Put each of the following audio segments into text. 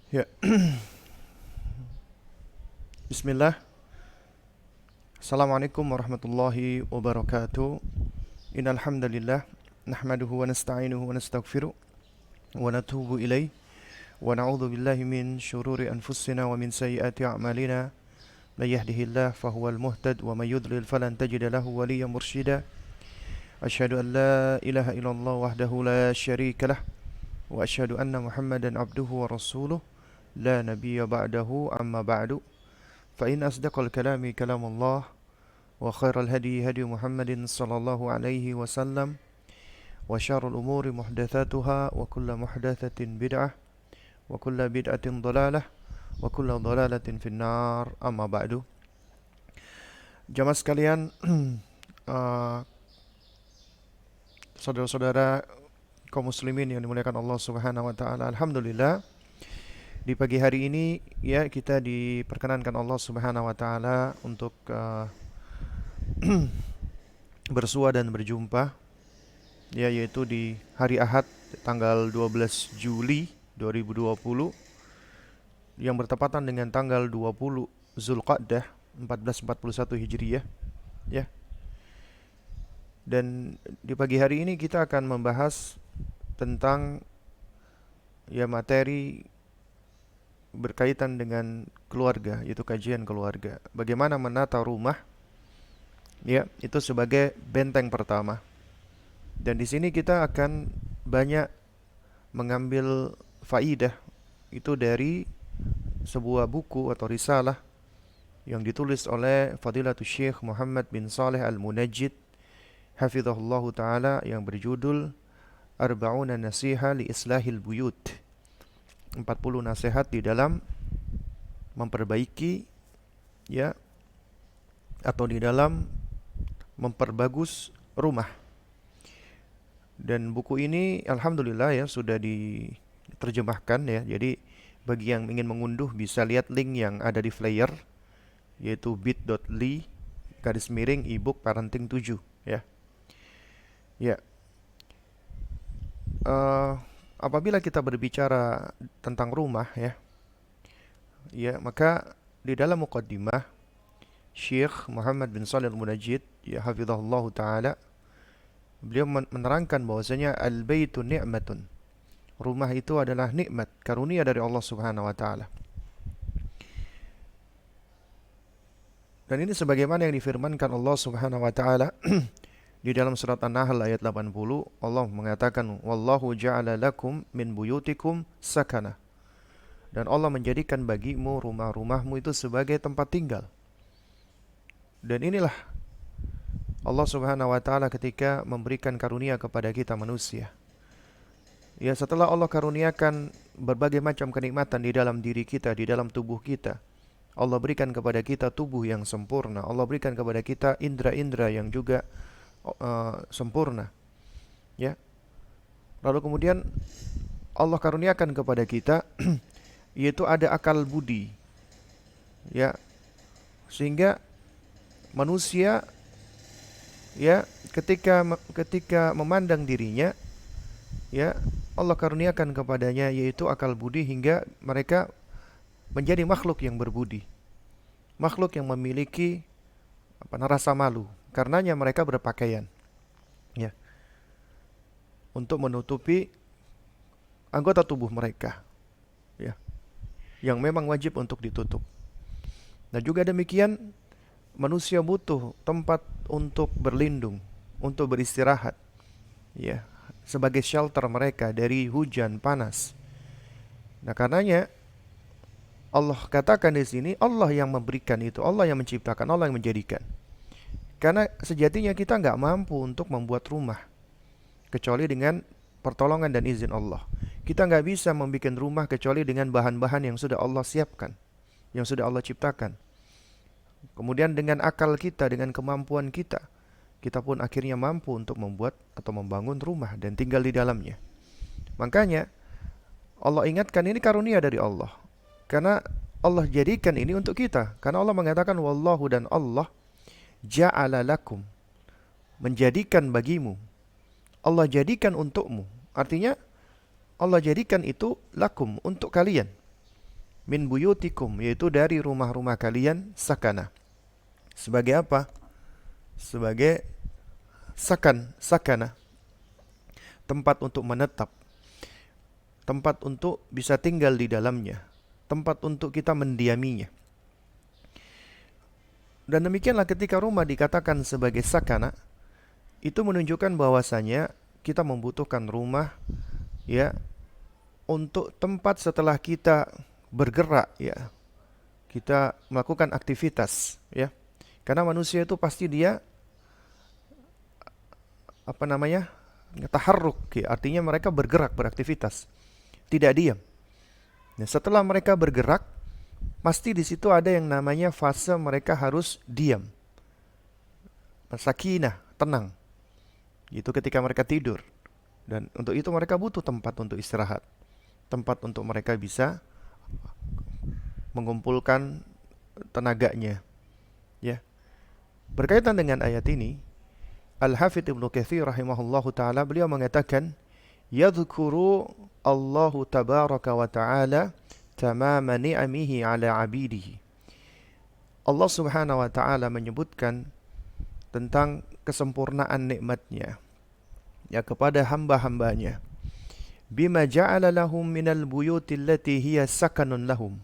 Ya, Bismillah. Assalamualaikum warahmatullahi wabarakatuh. Innal hamdalillah nahmaduhu wa nasta'inuhu wa nastaghfiruh wa natubu ilaih wa na'udzu billahi min syururi anfusina wa min sayyiati a'malina. May yahdihillahu fahuwal muhtad wa may yudlil falan tajida lahu waliyyan mursyida. Asyhadu an la ilaha illallah wahdahu la syarika lah wa asyhadu anna Muhammadan abduhu wa rasuluh la nabiyya ba'dahu amma ba'du. Fa in asdaqal kalami kalamullah wa khairal hadi hadi Muhammadin sallallahu alaihi wasallam wa syarrul umuri muhdatsatuha wa kullu muhdatsatin bid'ah wa kullu bid'atin dhalalah wa kullu dhalalatin finnar amma ba'du. Jamaah sekalian, uh, saudara-saudara kaum muslimin yang dimuliakan Allah Subhanahu wa taala, alhamdulillah di pagi hari ini ya kita diperkenankan Allah Subhanahu wa taala untuk bersua dan berjumpa ya, yaitu di hari Ahad tanggal 12 Juli 2020 yang bertepatan dengan tanggal 20 Zulqa'dah 1441 Hijriyah ya. Dan di pagi hari ini kita akan membahas tentang ya materi berkaitan dengan keluarga, yaitu kajian keluarga. Bagaimana menata rumah ya, itu sebagai benteng pertama. Dan di sini kita akan banyak mengambil faidah itu dari sebuah buku atau risalah yang ditulis oleh Fadilatul Syekh Muhammad bin Saleh Al-Munajjid hafizahullahu taala yang berjudul Arba'una Nasiha li Islahil Buyut. 40 nasihat di dalam memperbaiki ya, atau di dalam memperbagus rumah. Dan buku ini alhamdulillah ya sudah diterjemahkan ya. Jadi bagi yang ingin mengunduh bisa lihat link yang ada di flyer, yaitu bit.ly ebook parenting 7 ya. Ya. Apabila kita berbicara tentang rumah ya, maka di dalam muqaddimah Syekh Muhammad bin Shalih Al-Munajjid ya hafizahullah taala, beliau menerangkan bahwasanya al-baitu ni'matun. Rumah itu adalah nikmat, karunia dari Allah Subhanahu wa taala. Dan ini sebagaimana yang difirmankan Allah Subhanahu wa taala di dalam surat An-Nahl ayat 80, Allah mengatakan wallahu ja'ala lakum min buyutikum sakana. Dan Allah menjadikan bagimu rumah-rumahmu itu sebagai tempat tinggal. Dan inilah Allah Subhanahu wa taala ketika memberikan karunia kepada kita manusia. Ya, setelah Allah karuniakan berbagai macam kenikmatan di dalam diri kita, di dalam tubuh kita, Allah berikan kepada kita tubuh yang sempurna. Allah berikan kepada kita indera-indera yang juga sempurna. Ya. Lalu kemudian Allah karuniakan kepada kita yaitu ada akal budi. Ya. Sehingga manusia ya ketika memandang dirinya ya, Allah karuniakan kepadanya yaitu akal budi hingga mereka menjadi makhluk yang berbudi, makhluk yang memiliki rasa malu, karenanya mereka berpakaian ya untuk menutupi anggota tubuh mereka ya yang memang wajib untuk ditutup. Dan juga demikian manusia butuh tempat untuk berlindung, untuk beristirahat ya, sebagai shelter mereka dari hujan panas. Nah, karenanya Allah katakan di sini Allah yang memberikan itu, Allah yang menciptakan, Allah yang menjadikan. Karena sejatinya kita nggak mampu untuk membuat rumah kecuali dengan pertolongan dan izin Allah. Kita nggak bisa membuat rumah kecuali dengan bahan-bahan yang sudah Allah siapkan, yang sudah Allah ciptakan. Kemudian dengan akal kita, dengan kemampuan kita, kita pun akhirnya mampu untuk membuat atau membangun rumah dan tinggal di dalamnya. Makanya Allah ingatkan ini karunia dari Allah. Karena Allah jadikan ini untuk kita. Karena Allah mengatakan wallahu, dan Allah ja'ala lakum, menjadikan bagimu. Allah jadikan untukmu. Artinya Allah jadikan itu lakum, untuk kalian. min buyutikum, yaitu dari rumah-rumah kalian, sakana. Sebagai apa? Sebagai sakana, tempat untuk menetap, tempat untuk bisa tinggal di dalamnya, tempat untuk kita mendiaminya. Dan demikianlah ketika rumah dikatakan sebagai sakana, itu menunjukkan bahwasanya kita membutuhkan rumah, ya, untuk tempat setelah kita bergerak, ya, kita melakukan aktivitas, ya. Karena manusia itu pasti dia apa namanya? Taharruk, ya, artinya mereka bergerak, beraktivitas, tidak diam. Nah, setelah mereka bergerak, pasti di situ ada yang namanya fase mereka harus diam. Sakinah, tenang. Itu ketika mereka tidur. Dan untuk itu mereka butuh tempat untuk istirahat. Tempat untuk mereka bisa mengumpulkan tenaganya. Ya. Berkaitan dengan ayat ini, Al-Hafidz Ibnu Katsir rahimahullahu taala beliau mengatakan, yadhkuru Allahu tabaraka wa ta'ala tamama ni'amihi ala 'abidihi. Allah Subhanahu wa taala menyebutkan tentang kesempurnaan nikmatnya, ya, kepada hamba-hambanya. Bima ja'ala lahum minal buyuti allati hiya sakanun lahum,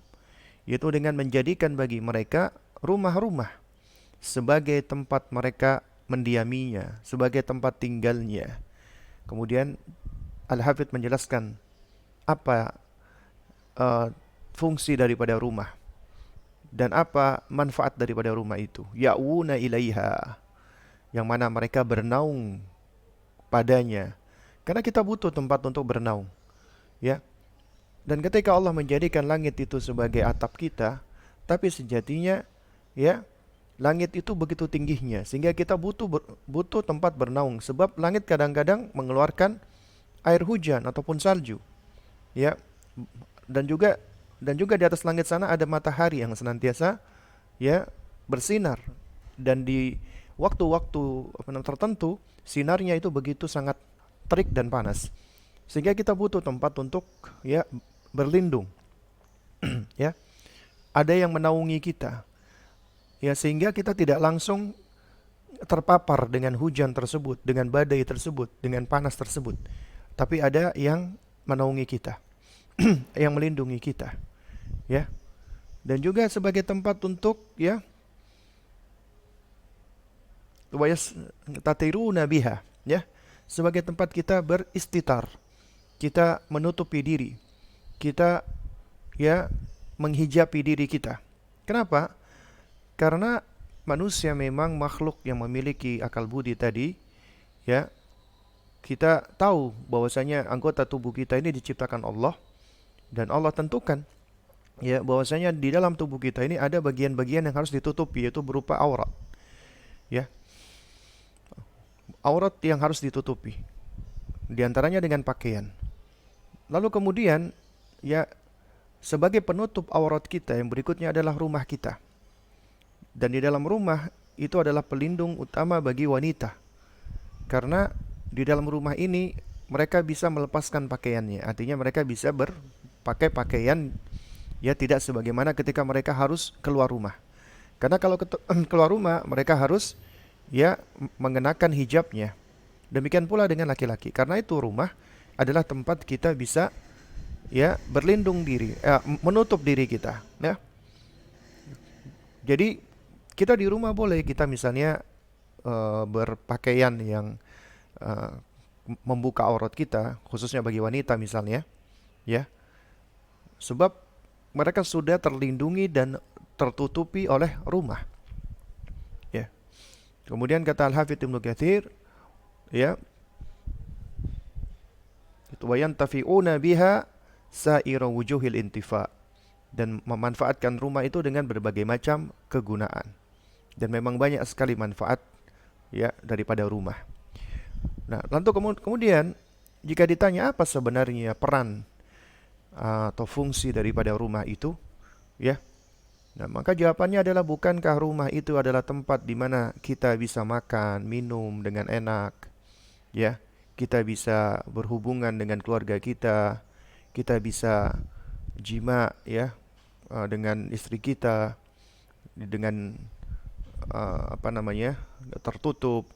yaitu dengan menjadikan bagi mereka rumah-rumah sebagai tempat mereka mendiaminya, sebagai tempat tinggalnya. Kemudian Al-Hafidz menjelaskan apa fungsi daripada rumah dan apa manfaat daripada rumah itu. Ya'una ilaiha, yang mana mereka bernaung padanya. Karena kita butuh tempat untuk bernaung, ya. Dan ketika Allah menjadikan langit itu sebagai atap kita, tapi sejatinya, ya, langit itu begitu tingginya sehingga kita butuh tempat bernaung, sebab langit kadang-kadang mengeluarkan air hujan ataupun salju, ya. Dan juga di atas langit sana ada matahari yang senantiasa, ya, bersinar, dan di waktu-waktu tertentu sinarnya itu begitu sangat terik dan panas, sehingga kita butuh tempat untuk, ya, berlindung. Ya, ada yang menaungi kita, ya, sehingga kita tidak langsung terpapar dengan hujan tersebut, dengan badai tersebut, dengan panas tersebut, tapi ada yang menaungi kita, yang melindungi kita, ya. Dan juga sebagai tempat untuk, ya, tatiruna biha, ya, sebagai tempat kita beristitar, kita menutupi diri, kita, ya, menghijabi diri kita. Kenapa? Karena manusia memang makhluk yang memiliki akal budi tadi, ya. Kita tahu bahwasanya anggota tubuh kita ini diciptakan Allah, dan Allah tentukan, ya, bahwasanya di dalam tubuh kita ini ada bagian-bagian yang harus ditutupi, yaitu berupa aurat, ya. Aurat yang harus ditutupi, di antaranya dengan pakaian. Lalu kemudian, ya, sebagai penutup aurat kita yang berikutnya adalah rumah kita. Dan di dalam rumah itu adalah pelindung utama bagi wanita. Karena di dalam rumah ini mereka bisa melepaskan pakaiannya. Artinya mereka bisa berpakai pakaian, ya, tidak sebagaimana ketika mereka harus keluar rumah. Karena kalau keluar rumah mereka harus, ya, mengenakan hijabnya. Demikian pula dengan laki-laki. Karena itu rumah adalah tempat kita bisa, ya, berlindung diri, menutup diri kita, ya. Jadi kita di rumah boleh kita misalnya berpakaian yang uh, membuka aurat kita, khususnya bagi wanita misalnya, ya. Sebab mereka sudah terlindungi dan tertutupi oleh rumah, ya. Kemudian kata Al-Hafidz Ibnu Katsir, ya, itu wayantafi'una biha sa'ira wujuhil intifa, dan memanfaatkan rumah itu dengan berbagai macam kegunaan. Dan memang banyak sekali manfaat, ya, daripada rumah. Nah, lalu kemudian jika ditanya apa sebenarnya peran atau fungsi daripada rumah itu, ya. Nah, maka jawabannya adalah, bukankah rumah itu adalah tempat di mana kita bisa makan, minum dengan enak, ya. Kita bisa berhubungan dengan keluarga kita bisa jima, ya, dengan istri kita dengan tertutup,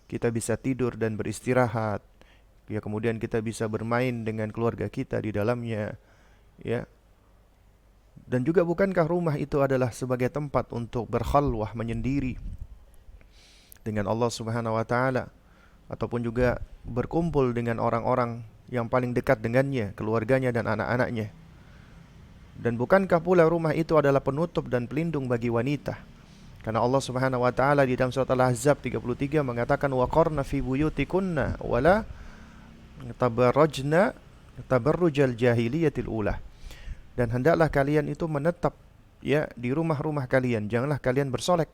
kita bisa tidur dan beristirahat, ya, kemudian kita bisa bermain dengan keluarga kita di dalamnya, ya. Dan juga bukankah rumah itu adalah sebagai tempat untuk berkhalwah menyendiri dengan Allah Subhanahu wa taala, ataupun juga berkumpul dengan orang-orang yang paling dekat dengannya, keluarganya dan anak-anaknya. Dan bukankah pula rumah itu adalah penutup dan pelindung bagi wanita? Karena Allah Subhanahu wa taala di dalam surat Al-Ahzab 33 mengatakan waqarna fi buyutikunna wala tabarrajna tabarrujal jahiliyatil ula. Dan hendaklah kalian itu menetap, ya, di rumah-rumah kalian, janganlah kalian bersolek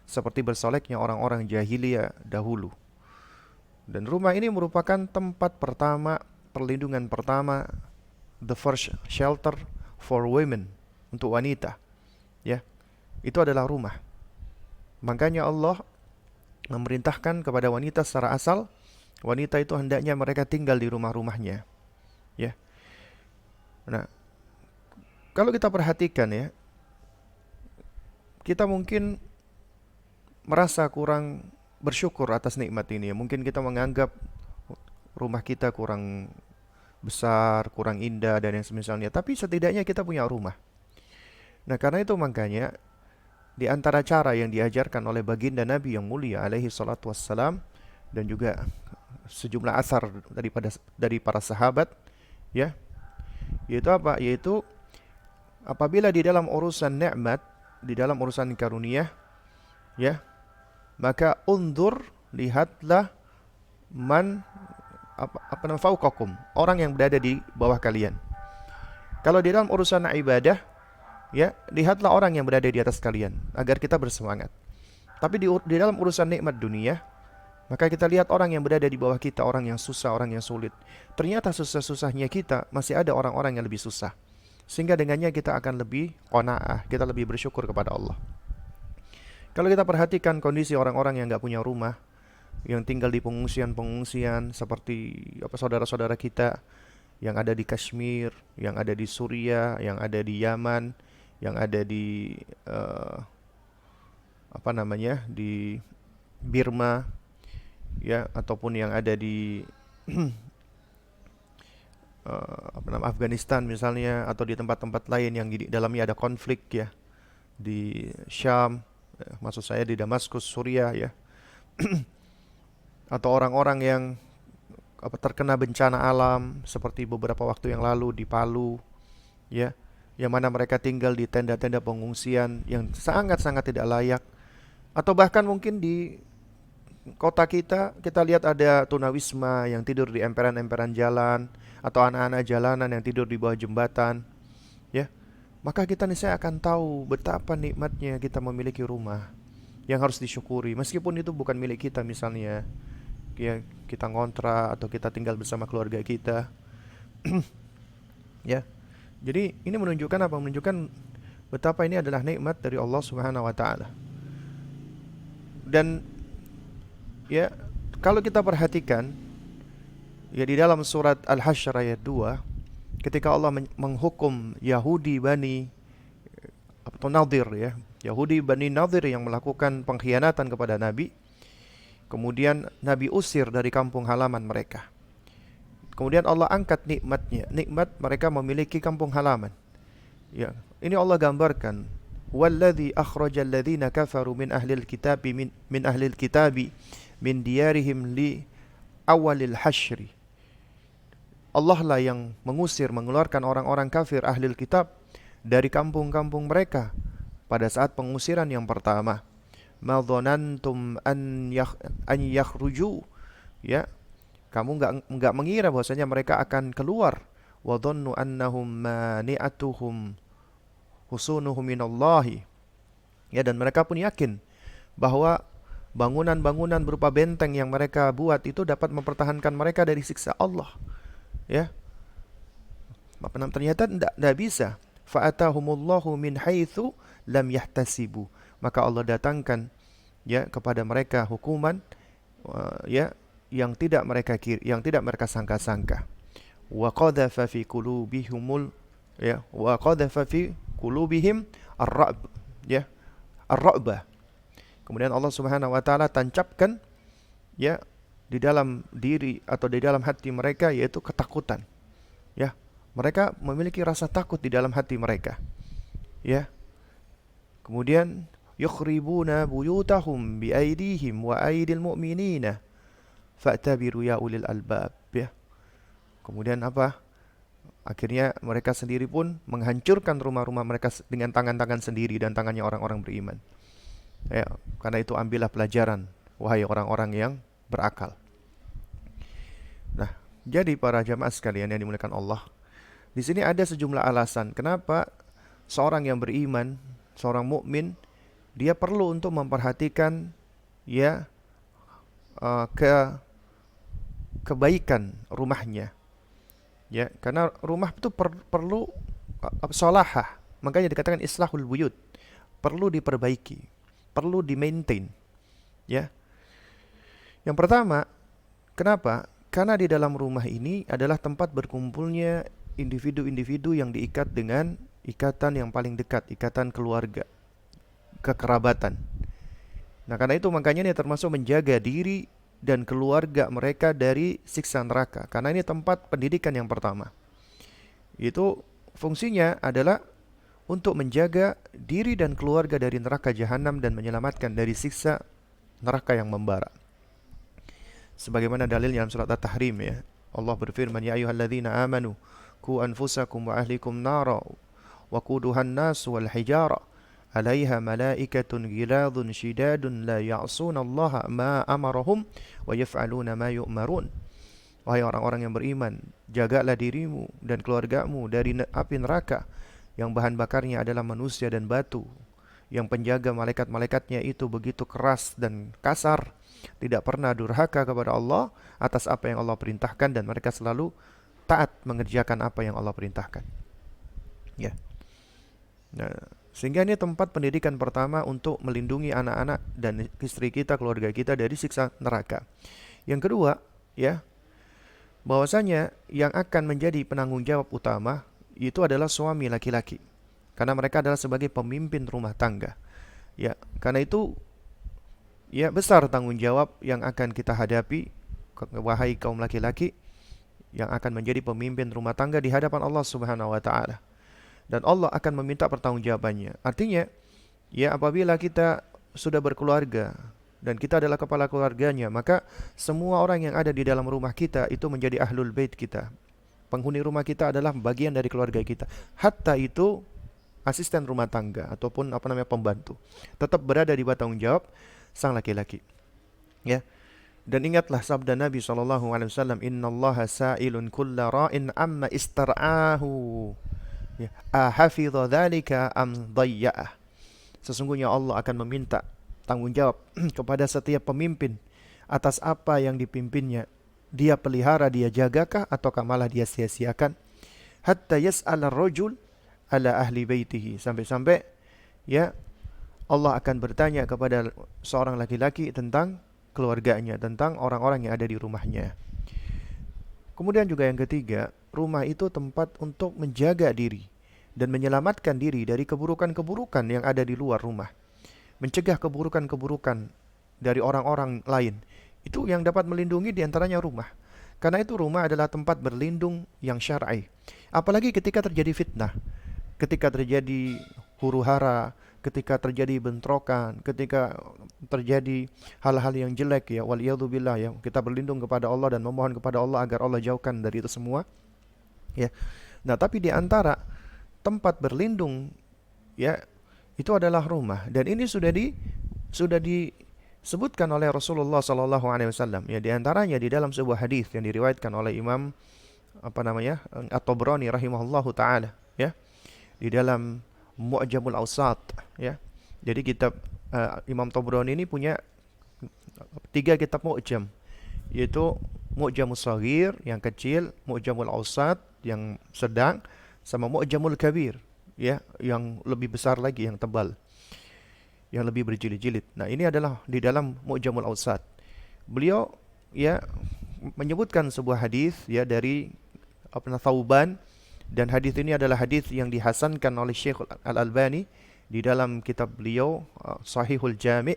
seperti bersoleknya orang-orang jahiliyah dahulu. Dan rumah ini merupakan tempat pertama, perlindungan pertama, the first shelter for women, untuk wanita, ya. Itu adalah rumah. Makanya Allah memerintahkan kepada wanita secara asal, wanita itu hendaknya mereka tinggal di rumah-rumahnya, ya. Nah, kalau kita perhatikan, ya, kita mungkin merasa kurang bersyukur atas nikmat ini, ya. Mungkin kita menganggap rumah kita kurang besar, kurang indah dan yang semisalnya, tapi setidaknya kita punya rumah. Nah, karena itu makanya di antara cara yang diajarkan oleh baginda Nabi yang mulia alaihi salatu wassalam, dan juga sejumlah asar dari para sahabat, ya, yaitu apa? Yaitu apabila di dalam urusan nikmat, di dalam urusan karunia, ya, maka undur, lihatlah man apa namanya fauqakum, orang yang berada di bawah kalian. Kalau di dalam urusan ibadah, ya, lihatlah orang yang berada di atas kalian agar kita bersemangat. Tapi di dalam urusan nikmat dunia, maka kita lihat orang yang berada di bawah kita, orang yang susah, orang yang sulit. Ternyata susah-susahnya kita masih ada orang-orang yang lebih susah. Sehingga dengannya kita akan lebih qanaah, kita lebih bersyukur kepada Allah. Kalau kita perhatikan kondisi orang-orang yang nggak punya rumah, yang tinggal di pengungsian-pengungsian seperti saudara-saudara kita yang ada di Kashmir, yang ada di Suriah, yang ada di Yaman, yang ada di di Birma, ya, ataupun yang ada di Afghanistan misalnya, atau di tempat-tempat lain yang di dalamnya ada konflik, ya, di Syam, maksud saya di Damaskus, Suriah, ya. Atau orang-orang yang terkena bencana alam seperti beberapa waktu yang lalu di Palu, ya, yang mana mereka tinggal di tenda-tenda pengungsian yang sangat-sangat tidak layak. Atau bahkan mungkin di kota kita lihat ada tunawisma yang tidur di emperan-emperan jalan, atau anak-anak jalanan yang tidur di bawah jembatan, ya. Maka kita niscaya akan tahu betapa nikmatnya kita memiliki rumah yang harus disyukuri, meskipun itu bukan milik kita, misalnya, ya, kita ngontrak atau kita tinggal bersama keluarga kita. Ya. Jadi ini menunjukkan apa? Menunjukkan betapa ini adalah nikmat dari Allah Subhanahu wa taala. Dan, ya, kalau kita perhatikan, ya, di dalam surat Al-Hasyr ayat 2, ketika Allah menghukum Yahudi Bani atau Nadir, ya, Yahudi Bani Nadir yang melakukan pengkhianatan kepada Nabi, kemudian Nabi usir dari kampung halaman mereka. Kemudian Allah angkat nikmatnya, nikmat mereka memiliki kampung halaman. Ya, ini Allah gambarkan, "Walladzi akhrajal ladzina kafaru min ahlil kitabi min ahlil kitabi min diyarihim li awalil hasyri." Allah lah yang mengusir, mengeluarkan orang-orang kafir ahlil kitab dari kampung-kampung mereka pada saat pengusiran yang pertama. Ma dhanantum an yakhruju, ya, kamu enggak mengira bahwasanya mereka akan keluar. Wa dhannu annahum mani'atuhum husunuhum minallahi, ya, dan mereka pun yakin bahwa bangunan-bangunan berupa benteng yang mereka buat itu dapat mempertahankan mereka dari siksa Allah, ya. Ternyata tidak bisa. Fa'atahumullahu min haitsu lam yahtasibu, maka Allah datangkan, ya, kepada mereka hukuman, ya, yang tidak mereka sangka-sangka. Wa qadhafa fi qulubihimul, ya, wa qadhafa fi qulubihim ar-ra'b, ya, ar-ra'bah. Kemudian Allah Subhanahu wa taala tancapkan, ya, di dalam diri atau di dalam hati mereka, yaitu ketakutan. Ya, mereka memiliki rasa takut di dalam hati mereka. Ya. Kemudian yukhribuna buyutahum biaidihim wa aidil mu'minina fa'tabiru ya ulil albab, ya. Kemudian apa? Akhirnya mereka sendiri pun menghancurkan rumah-rumah mereka dengan tangan-tangan sendiri dan tangannya orang-orang beriman. Ya, karena itu ambillah pelajaran, wahai orang-orang yang berakal. Nah, jadi para jamaah sekalian yang dimuliakan Allah, di sini ada sejumlah alasan kenapa seorang yang beriman, seorang mukmin, dia perlu untuk memperhatikan, ya, kebaikan rumahnya. Ya, karena rumah itu perlu salahah. Makanya dikatakan islahul buyut. Perlu diperbaiki, perlu di-maintain. Ya. Yang pertama, kenapa? Karena di dalam rumah ini adalah tempat berkumpulnya individu-individu yang diikat dengan ikatan yang paling dekat, ikatan keluarga, kekerabatan. Nah, karena itu makanya ini termasuk menjaga diri dan keluarga mereka dari siksa neraka. Karena ini tempat pendidikan yang pertama. Itu fungsinya adalah untuk menjaga diri dan keluarga dari neraka jahanam dan menyelamatkan dari siksa neraka yang membara. Sebagaimana dalilnya dalam surat At-Tahrim, ya. Allah berfirman, ya ayyuhalladzina amanu qu anfusakum wa ahlikum nara wa quduhan nas wal hijara 'alaiha malaikatun ghiladun shidadun la ya'sunallaha ma amarahum wa yaf'aluna ma yu'marun. Wahai orang-orang yang beriman, jagalah dirimu dan keluargamu dari api neraka yang bahan bakarnya adalah manusia dan batu, yang penjaga malaikat-malaikatnya itu begitu keras dan kasar, tidak pernah durhaka kepada Allah atas apa yang Allah perintahkan, dan mereka selalu taat mengerjakan apa yang Allah perintahkan. Ya. Nah, sehingga ini tempat pendidikan pertama untuk melindungi anak-anak dan istri kita, keluarga kita dari siksa neraka. Yang kedua, ya, bahwasanya yang akan menjadi penanggung jawab utama itu adalah suami laki-laki. Karena mereka adalah sebagai pemimpin rumah tangga. Ya, karena itu, ya, besar tanggung jawab yang akan kita hadapi, wahai kaum laki-laki yang akan menjadi pemimpin rumah tangga di hadapan Allah Subhanahu wa taala. Dan Allah akan meminta pertanggungjawabannya. Artinya, ya, apabila kita sudah berkeluarga dan kita adalah kepala keluarganya, maka semua orang yang ada di dalam rumah kita itu menjadi ahlul bait kita. Penghuni rumah kita adalah bagian dari keluarga kita. Hatta itu asisten rumah tangga ataupun pembantu tetap berada di bawah tanggung jawab sang laki-laki. Ya. Dan ingatlah sabda Nabi SAW, innallaha sa'ilun kulla ra'in amma istar'ahu. Ya, ahafidha dzalika am dhayya'ah. Sesungguhnya Allah akan meminta tanggung jawab kepada setiap pemimpin atas apa yang dipimpinnya. Dia pelihara, dia jagakah, ataukah malah dia sia-siakan? Hatta yas'ala ar-rajul ala ahli baitihi. Sampai-sampai, ya, Allah akan bertanya kepada seorang laki-laki tentang keluarganya, tentang orang-orang yang ada di rumahnya. Kemudian juga yang ketiga, rumah itu tempat untuk menjaga diri dan menyelamatkan diri dari keburukan-keburukan yang ada di luar rumah. Mencegah keburukan-keburukan dari orang-orang lain. Itu yang dapat melindungi diantaranya rumah. Karena itu rumah adalah tempat berlindung yang syar'i. Apalagi ketika terjadi fitnah, ketika terjadi huru-hara, ketika terjadi bentrokan, ketika terjadi hal-hal yang jelek, ya, waliyadzubillah, ya, kita berlindung kepada Allah dan memohon kepada Allah agar Allah jauhkan dari itu semua, ya. Nah, tapi di antara tempat berlindung, ya, itu adalah rumah, dan ini sudah disebutkan oleh Rasulullah SAW, ya, di antaranya di dalam sebuah hadis yang diriwayatkan oleh Imam At-Tabrani rahimahullahu taala, ya, di dalam Mu'jamul Awsat, ya. Jadi kitab Imam Tabrani ini punya 3 kitab mu'jam, yaitu Mu'jamus Shaghir yang kecil, Mu'jamul Awsat yang sedang, sama Mu'jamul Kabir, ya, yang lebih besar lagi, yang tebal, yang lebih berjilid-jilid. Nah, ini adalah di dalam Mu'jamul Awsat. Beliau, ya, menyebutkan sebuah hadis, ya, dari Thauban Dan hadis ini adalah hadis yang dihasankan oleh Syekh Al-Albani di dalam kitab beliau Sahihul Jami',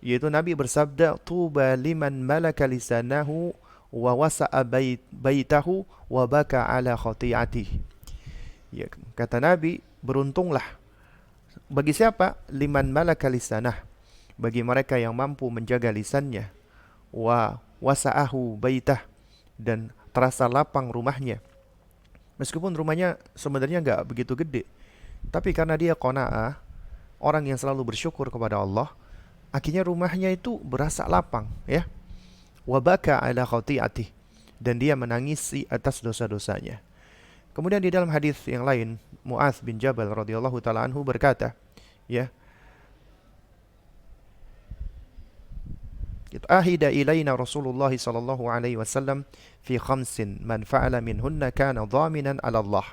yaitu Nabi bersabda, tuba liman malaka lisanahu wa wasa'a baitahu wa baka ala khati'atihi. Ya, kata Nabi, beruntunglah bagi siapa? Liman malaka lisanah, bagi mereka yang mampu menjaga lisannya, wa wasa'ahu baitah, dan terasa lapang rumahnya. Meskipun rumahnya sebenarnya nggak begitu gede, tapi karena dia qanaah, orang yang selalu bersyukur kepada Allah, akhirnya rumahnya itu berasa lapang, ya. Wa baka ala khati'atih, dan dia menangisi atas dosa-dosanya. Kemudian di dalam hadis yang lain, Mu'adz bin Jabal radhiyallahu taala anhu berkata, ya, ahida ilaina Rasulullah sallallahu alaihi wasallam fi khamsin man fa'ala minhunna kana dhaminan 'ala Allah.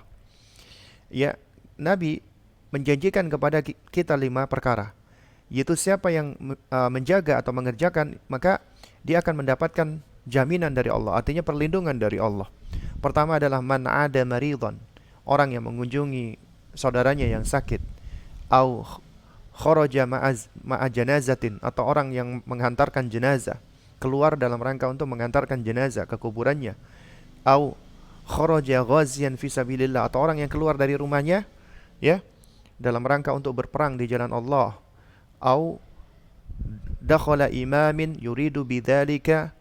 Ya, Nabi menjanjikan kepada kita 5 perkara, yaitu siapa yang menjaga atau mengerjakan, maka dia akan mendapatkan jaminan dari Allah, artinya perlindungan dari Allah. Pertama adalah man 'ada maridhan, orang yang mengunjungi saudaranya yang sakit, au kharaja ma'a janazatin, atau orang yang menghantarkan jenazah, keluar dalam rangka untuk menghantarkan jenazah ke kuburannya, au kharaja ghaziyan fi sabilillah, atau orang yang keluar dari rumahnya, ya, dalam rangka untuk berperang di jalan Allah, au dakhala imamin yuridu bidzalika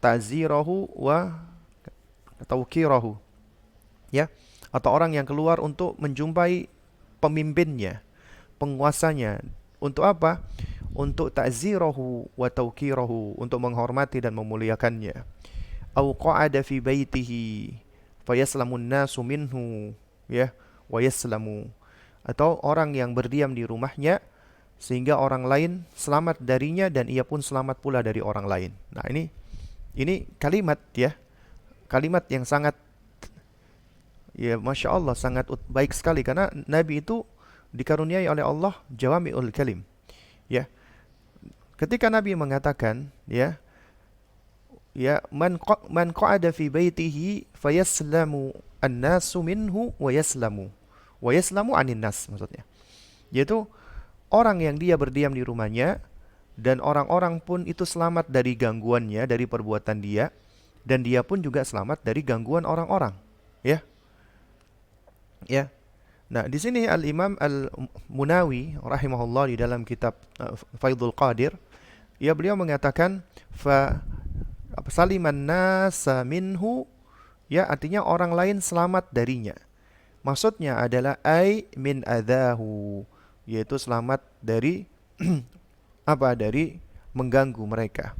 ta'zirahu wa tawqirahu, ya, atau orang yang keluar untuk menjumpai pemimpinnya, penguasanya, untuk apa? Untuk ta'zirahu wa tawqirahu, untuk menghormati dan memuliakannya. Au qa'ada fi baitihi fayaslamun nasu minhu, ya, wa yaslamu, atau orang yang berdiam di rumahnya sehingga orang lain selamat darinya dan ia pun selamat pula dari orang lain. Nah, ini kalimat, ya, kalimat yang sangat, ya, Masya Allah, sangat baik sekali, karena Nabi itu dikaruniai oleh Allah jawami'ul kalim, ya. Ketika Nabi mengatakan, ya, man qa'ada fi baitihi fayaslamu an-nasu minhu wa yaslamu anin nas, maksudnya yaitu orang yang dia berdiam di rumahnya dan orang-orang pun itu selamat dari gangguannya, dari perbuatan dia, dan dia pun juga selamat dari gangguan orang-orang, ya. Ya. Nah, di sini Al-Imam Al-Munawi rahimahullah di dalam kitab Faidul Qadir, ya, beliau mengatakan saliman nasa minhu, ya, artinya orang lain selamat darinya. Maksudnya adalah min adahu, yaitu selamat dari apa? Dari mengganggu mereka.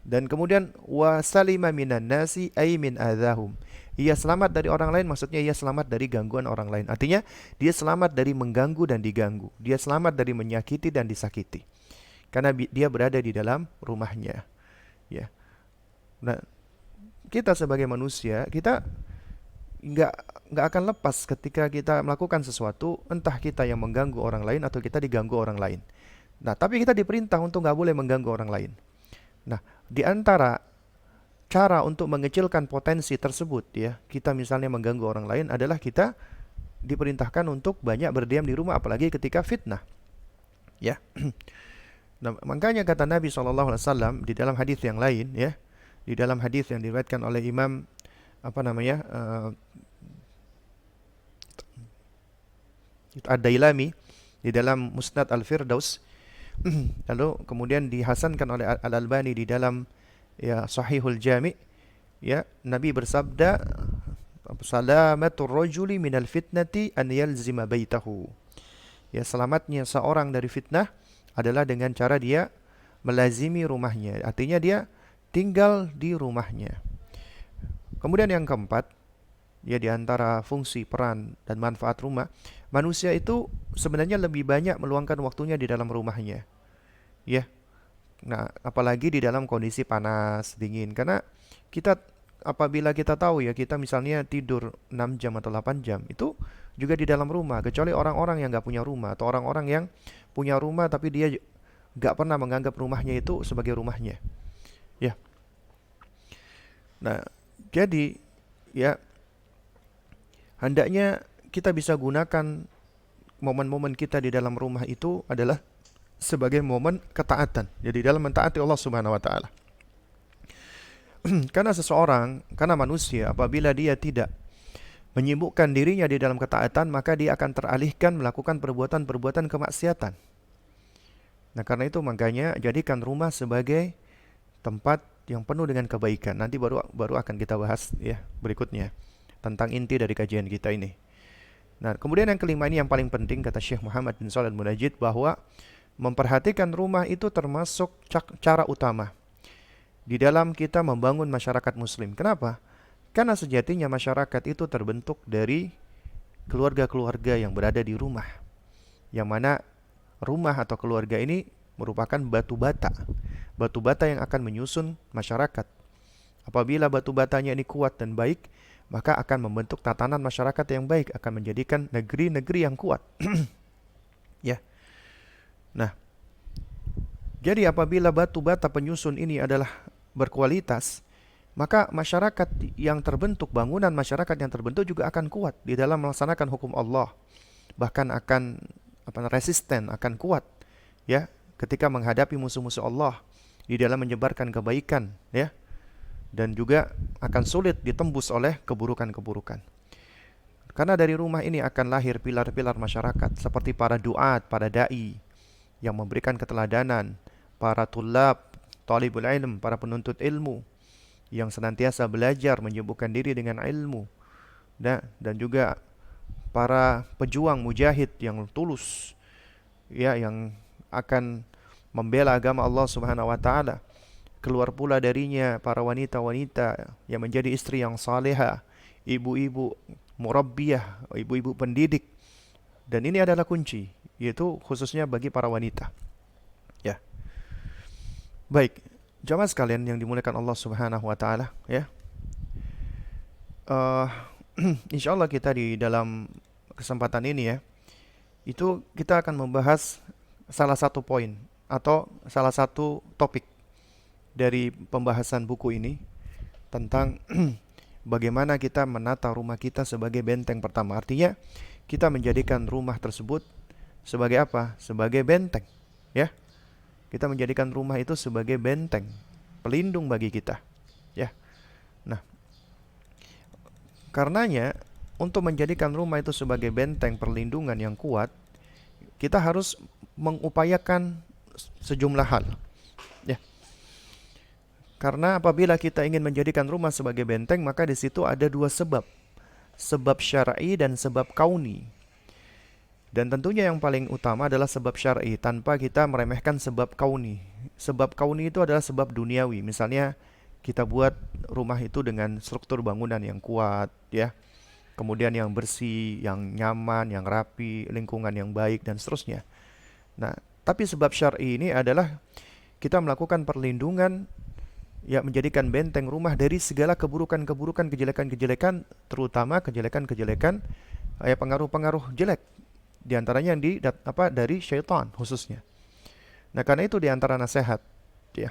Dan kemudian wasalima minan nasi min adahum, ia selamat dari orang lain, maksudnya ia selamat dari gangguan orang lain. Artinya dia selamat dari mengganggu dan diganggu, dia selamat dari menyakiti dan disakiti, karena dia berada di dalam rumahnya, ya. Nah, kita sebagai manusia, kita nggak nggak akan lepas ketika kita melakukan sesuatu, entah kita yang mengganggu orang lain atau kita diganggu orang lain. Nah, tapi kita diperintah untuk nggak boleh mengganggu orang lain. Nah, di antara cara untuk mengecilkan potensi tersebut, ya, kita misalnya mengganggu orang lain, adalah kita diperintahkan untuk banyak berdiam di rumah, apalagi ketika fitnah, ya. Nah, makanya kata Nabi SAW di dalam hadis yang lain, ya, di dalam hadis yang diriwayatkan oleh Imam Ad-Dailami di dalam Musnad Al-Firdaus, lalu kemudian dihasankan oleh Al-Albani di dalam, ya, Sahihul Jami', ya, Nabi bersabda, salamatur rajuli minal fitnati an yalzima baitahu, ya, selamatnya seorang dari fitnah adalah dengan cara dia melazimi rumahnya, artinya dia tinggal di rumahnya. Kemudian yang keempat, ya, di antara fungsi, peran, dan manfaat rumah, manusia itu sebenarnya lebih banyak meluangkan waktunya di dalam rumahnya, ya. Nah, apalagi di dalam kondisi panas, dingin, karena kita, apabila kita tahu, ya, kita misalnya tidur 6 jam atau 8 jam, itu juga di dalam rumah, kecuali orang-orang yang nggak punya rumah, atau orang-orang yang punya rumah tapi dia nggak pernah menganggap rumahnya itu sebagai rumahnya, ya. Nah, jadi, ya, hendaknya kita bisa gunakan momen-momen kita di dalam rumah itu adalah sebagai momen ketaatan. Jadi dalam mentaati Allah Subhanahu wa taala. Karena manusia apabila dia tidak menyibukkan dirinya di dalam ketaatan, maka dia akan teralihkan melakukan perbuatan-perbuatan kemaksiatan. Nah, karena itu makanya jadikan rumah sebagai tempat yang penuh dengan kebaikan. Nanti baru akan kita bahas ya berikutnya tentang inti dari kajian kita ini. Nah, kemudian yang kelima ini yang paling penting kata Syekh Muhammad bin Shalih Al-Munajjid, bahwa memperhatikan rumah itu termasuk cara utama di dalam kita membangun masyarakat muslim. Kenapa? Karena sejatinya masyarakat itu terbentuk dari keluarga-keluarga yang berada di rumah. Yang mana rumah atau keluarga ini merupakan batu bata. Batu bata yang akan menyusun masyarakat. Apabila batu batanya ini kuat dan baik, maka akan membentuk tatanan masyarakat yang baik, akan menjadikan negeri-negeri yang kuat. Ya. Nah, jadi apabila batu bata penyusun ini adalah berkualitas, maka masyarakat yang terbentuk, bangunan masyarakat yang terbentuk juga akan kuat di dalam melaksanakan hukum Allah. Bahkan akan resisten, akan kuat ya ketika menghadapi musuh-musuh Allah di dalam menyebarkan kebaikan ya. Dan juga akan sulit ditembus oleh keburukan-keburukan. Karena dari rumah ini akan lahir pilar-pilar masyarakat seperti para duat, para dai yang memberikan keteladanan, para tulab, talibul ilm, para penuntut ilmu yang senantiasa belajar menyibukkan diri dengan ilmu, dan juga para pejuang mujahid yang tulus ya, yang akan membela agama Allah Subhanahu wa taala. Keluar pula darinya para wanita-wanita yang menjadi istri yang salehah, ibu-ibu murabbiyah, ibu-ibu pendidik. Dan ini adalah kunci, yaitu khususnya bagi para wanita. Ya. Baik, jamaah sekalian yang dimuliakan Allah Subhanahu wa taala, ya. Insyaallah kita di dalam kesempatan ini ya, itu kita akan membahas salah satu poin atau salah satu topik dari pembahasan buku ini tentang bagaimana kita menata rumah kita sebagai benteng pertama. Artinya kita menjadikan rumah tersebut sebagai apa? Sebagai benteng, ya. Kita menjadikan rumah itu sebagai benteng, pelindung bagi kita, ya. Nah, karenanya untuk menjadikan rumah itu sebagai benteng perlindungan yang kuat, kita harus mengupayakan sejumlah hal, ya. Karena apabila kita ingin menjadikan rumah sebagai benteng, maka di situ ada dua sebab. Sebab syar'i dan sebab kauni. Dan tentunya yang paling utama adalah sebab syar'i, tanpa kita meremehkan sebab kauni. Sebab kauni itu adalah sebab duniawi. Misalnya kita buat rumah itu dengan struktur bangunan yang kuat, ya. Kemudian yang bersih, yang nyaman, yang rapi, lingkungan yang baik, dan seterusnya. Nah, tapi sebab syar'i ini adalah kita melakukan perlindungan, ya, menjadikan benteng rumah dari segala keburukan-keburukan, kejelekan-kejelekan, terutama kejelekan-kejelekan pengaruh-pengaruh jelek, di antaranya dari syaitan khususnya. Nah, karena itu di antara nasihat ya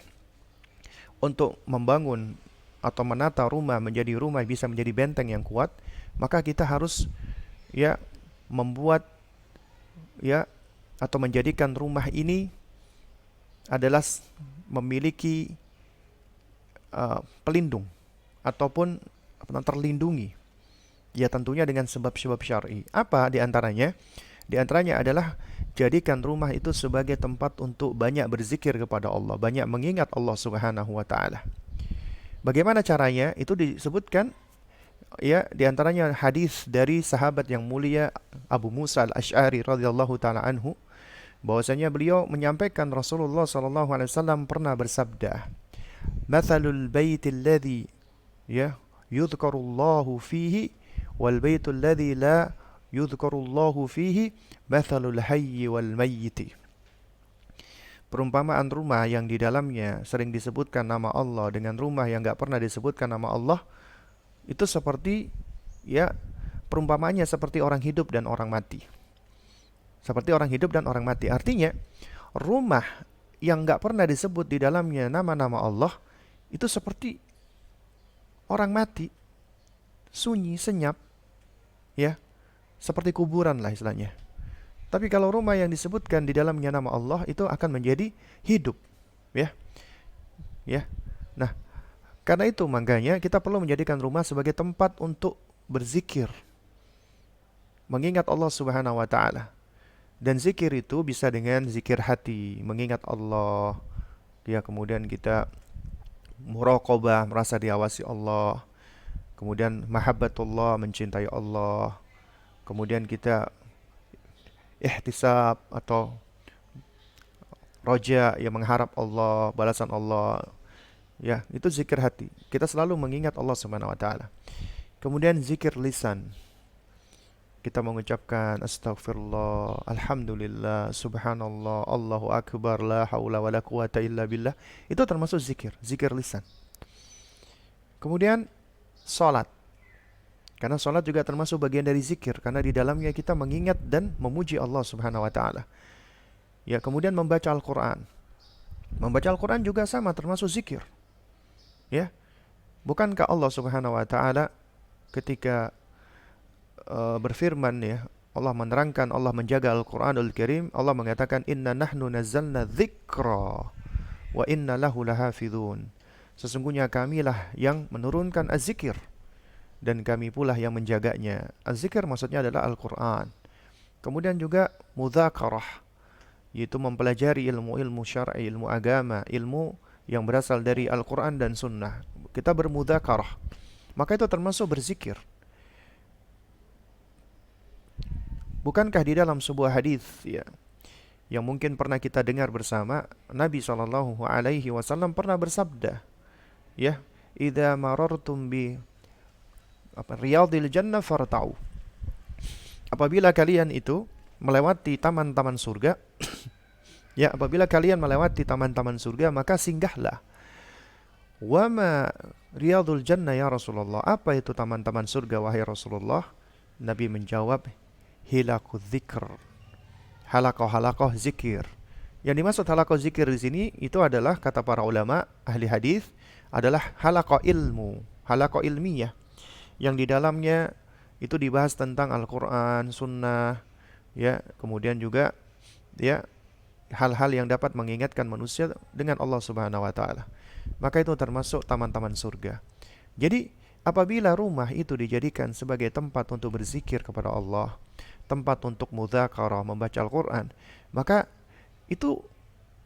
untuk membangun atau menata rumah menjadi rumah bisa menjadi benteng yang kuat, maka kita harus ya membuat ya atau menjadikan rumah ini adalah memiliki pelindung ataupun terlindungi, ya tentunya dengan sebab-sebab syar'i. Apa di antaranya? Di antaranya adalah jadikan rumah itu sebagai tempat untuk banyak berzikir kepada Allah, banyak mengingat Allah Subhanahu wa taala. Bagaimana caranya? Itu disebutkan ya di antaranya hadis dari sahabat yang mulia Abu Musa Al-Asy'ari radhiyallahu taala anhu, bahwasanya beliau menyampaikan Rasulullah sallallahu alaihi wasallam pernah bersabda, "Mathalul baitil ladzi yudhkarullahu fihi wal baitul ladzi la yudhkarullahu fihi mathalul hayyi wal mayyiti." Perumpamaan rumah yang di dalamnya sering disebutkan nama Allah dengan rumah yang enggak pernah disebutkan nama Allah, itu seperti ya perumpamaannya seperti orang hidup dan orang mati. Seperti orang hidup dan orang mati. Artinya rumah yang nggak pernah disebut di dalamnya nama-nama Allah itu seperti orang mati, sunyi, senyap, ya, seperti kuburan lah istilahnya. Tapi kalau rumah yang disebutkan di dalamnya nama Allah itu akan menjadi hidup, ya, ya. Nah, karena itu makanya kita perlu menjadikan rumah sebagai tempat untuk berzikir, mengingat Allah Subhanahu wa taala. Dan zikir itu bisa dengan zikir hati, mengingat Allah, ya, kemudian kita muraqabah, merasa diawasi Allah, kemudian mahabbatullah, mencintai Allah, kemudian kita ihtisab atau roja, yang mengharap Allah, balasan Allah, ya, itu zikir hati. Kita selalu mengingat Allah Subhanahu wa taala. Kemudian zikir lisan. Kita mengucapkan astaghfirullah, alhamdulillah, subhanallah, Allahu akbar, la haula wala quwata illa billah. Itu termasuk zikir, zikir lisan. Kemudian salat. Karena salat juga termasuk bagian dari zikir karena di dalamnya kita mengingat dan memuji Allah Subhanahu wa taala. Ya, kemudian membaca Al-Qur'an. Membaca Al-Qur'an juga sama termasuk zikir. Ya. Bukankah Allah Subhanahu wa taala ketika berfirman, ya, Allah menerangkan, Allah menjaga Al-Qur'anul Karim, Allah mengatakan inna nahnu nazzalna dzikra wa inna lahu lahafizun. Sesungguhnya kamilah yang menurunkan az-zikir dan kami pula yang menjaganya. Az-zikir maksudnya adalah Al-Qur'an. Kemudian juga mudzakarah, yaitu mempelajari ilmu-ilmu syar'i, ilmu agama, ilmu yang berasal dari Al-Qur'an dan Sunnah. Kita bermudzakarah. Maka itu termasuk berzikir. Bukankah di dalam sebuah hadis, ya, yang mungkin pernah kita dengar bersama, Nabi sallallahu alaihi wasallam pernah bersabda, ya, "Idza marartum bi riyadil jannah farta'u." Apabila kalian itu melewati taman-taman surga, ya, apabila kalian melewati taman-taman surga, maka singgahlah. Wa ma riyadul jannah ya Rasulullah? Apa itu taman-taman surga wahai Rasulullah? Nabi menjawab, hilaku dzikr, halakoh-halakoh zikir. Yang dimaksud halakoh zikir di sini itu adalah, kata para ulama ahli hadis, adalah halakoh ilmu, halakoh ilmiah, yang di dalamnya itu dibahas tentang Al-Quran, Sunnah, ya, kemudian juga, ya, hal-hal yang dapat mengingatkan manusia dengan Allah Subhanahu wa taala. Maka itu termasuk taman-taman surga. Jadi apabila rumah itu dijadikan sebagai tempat untuk berzikir kepada Allah, tempat untuk mudzakarah, membaca Al-Quran, maka itu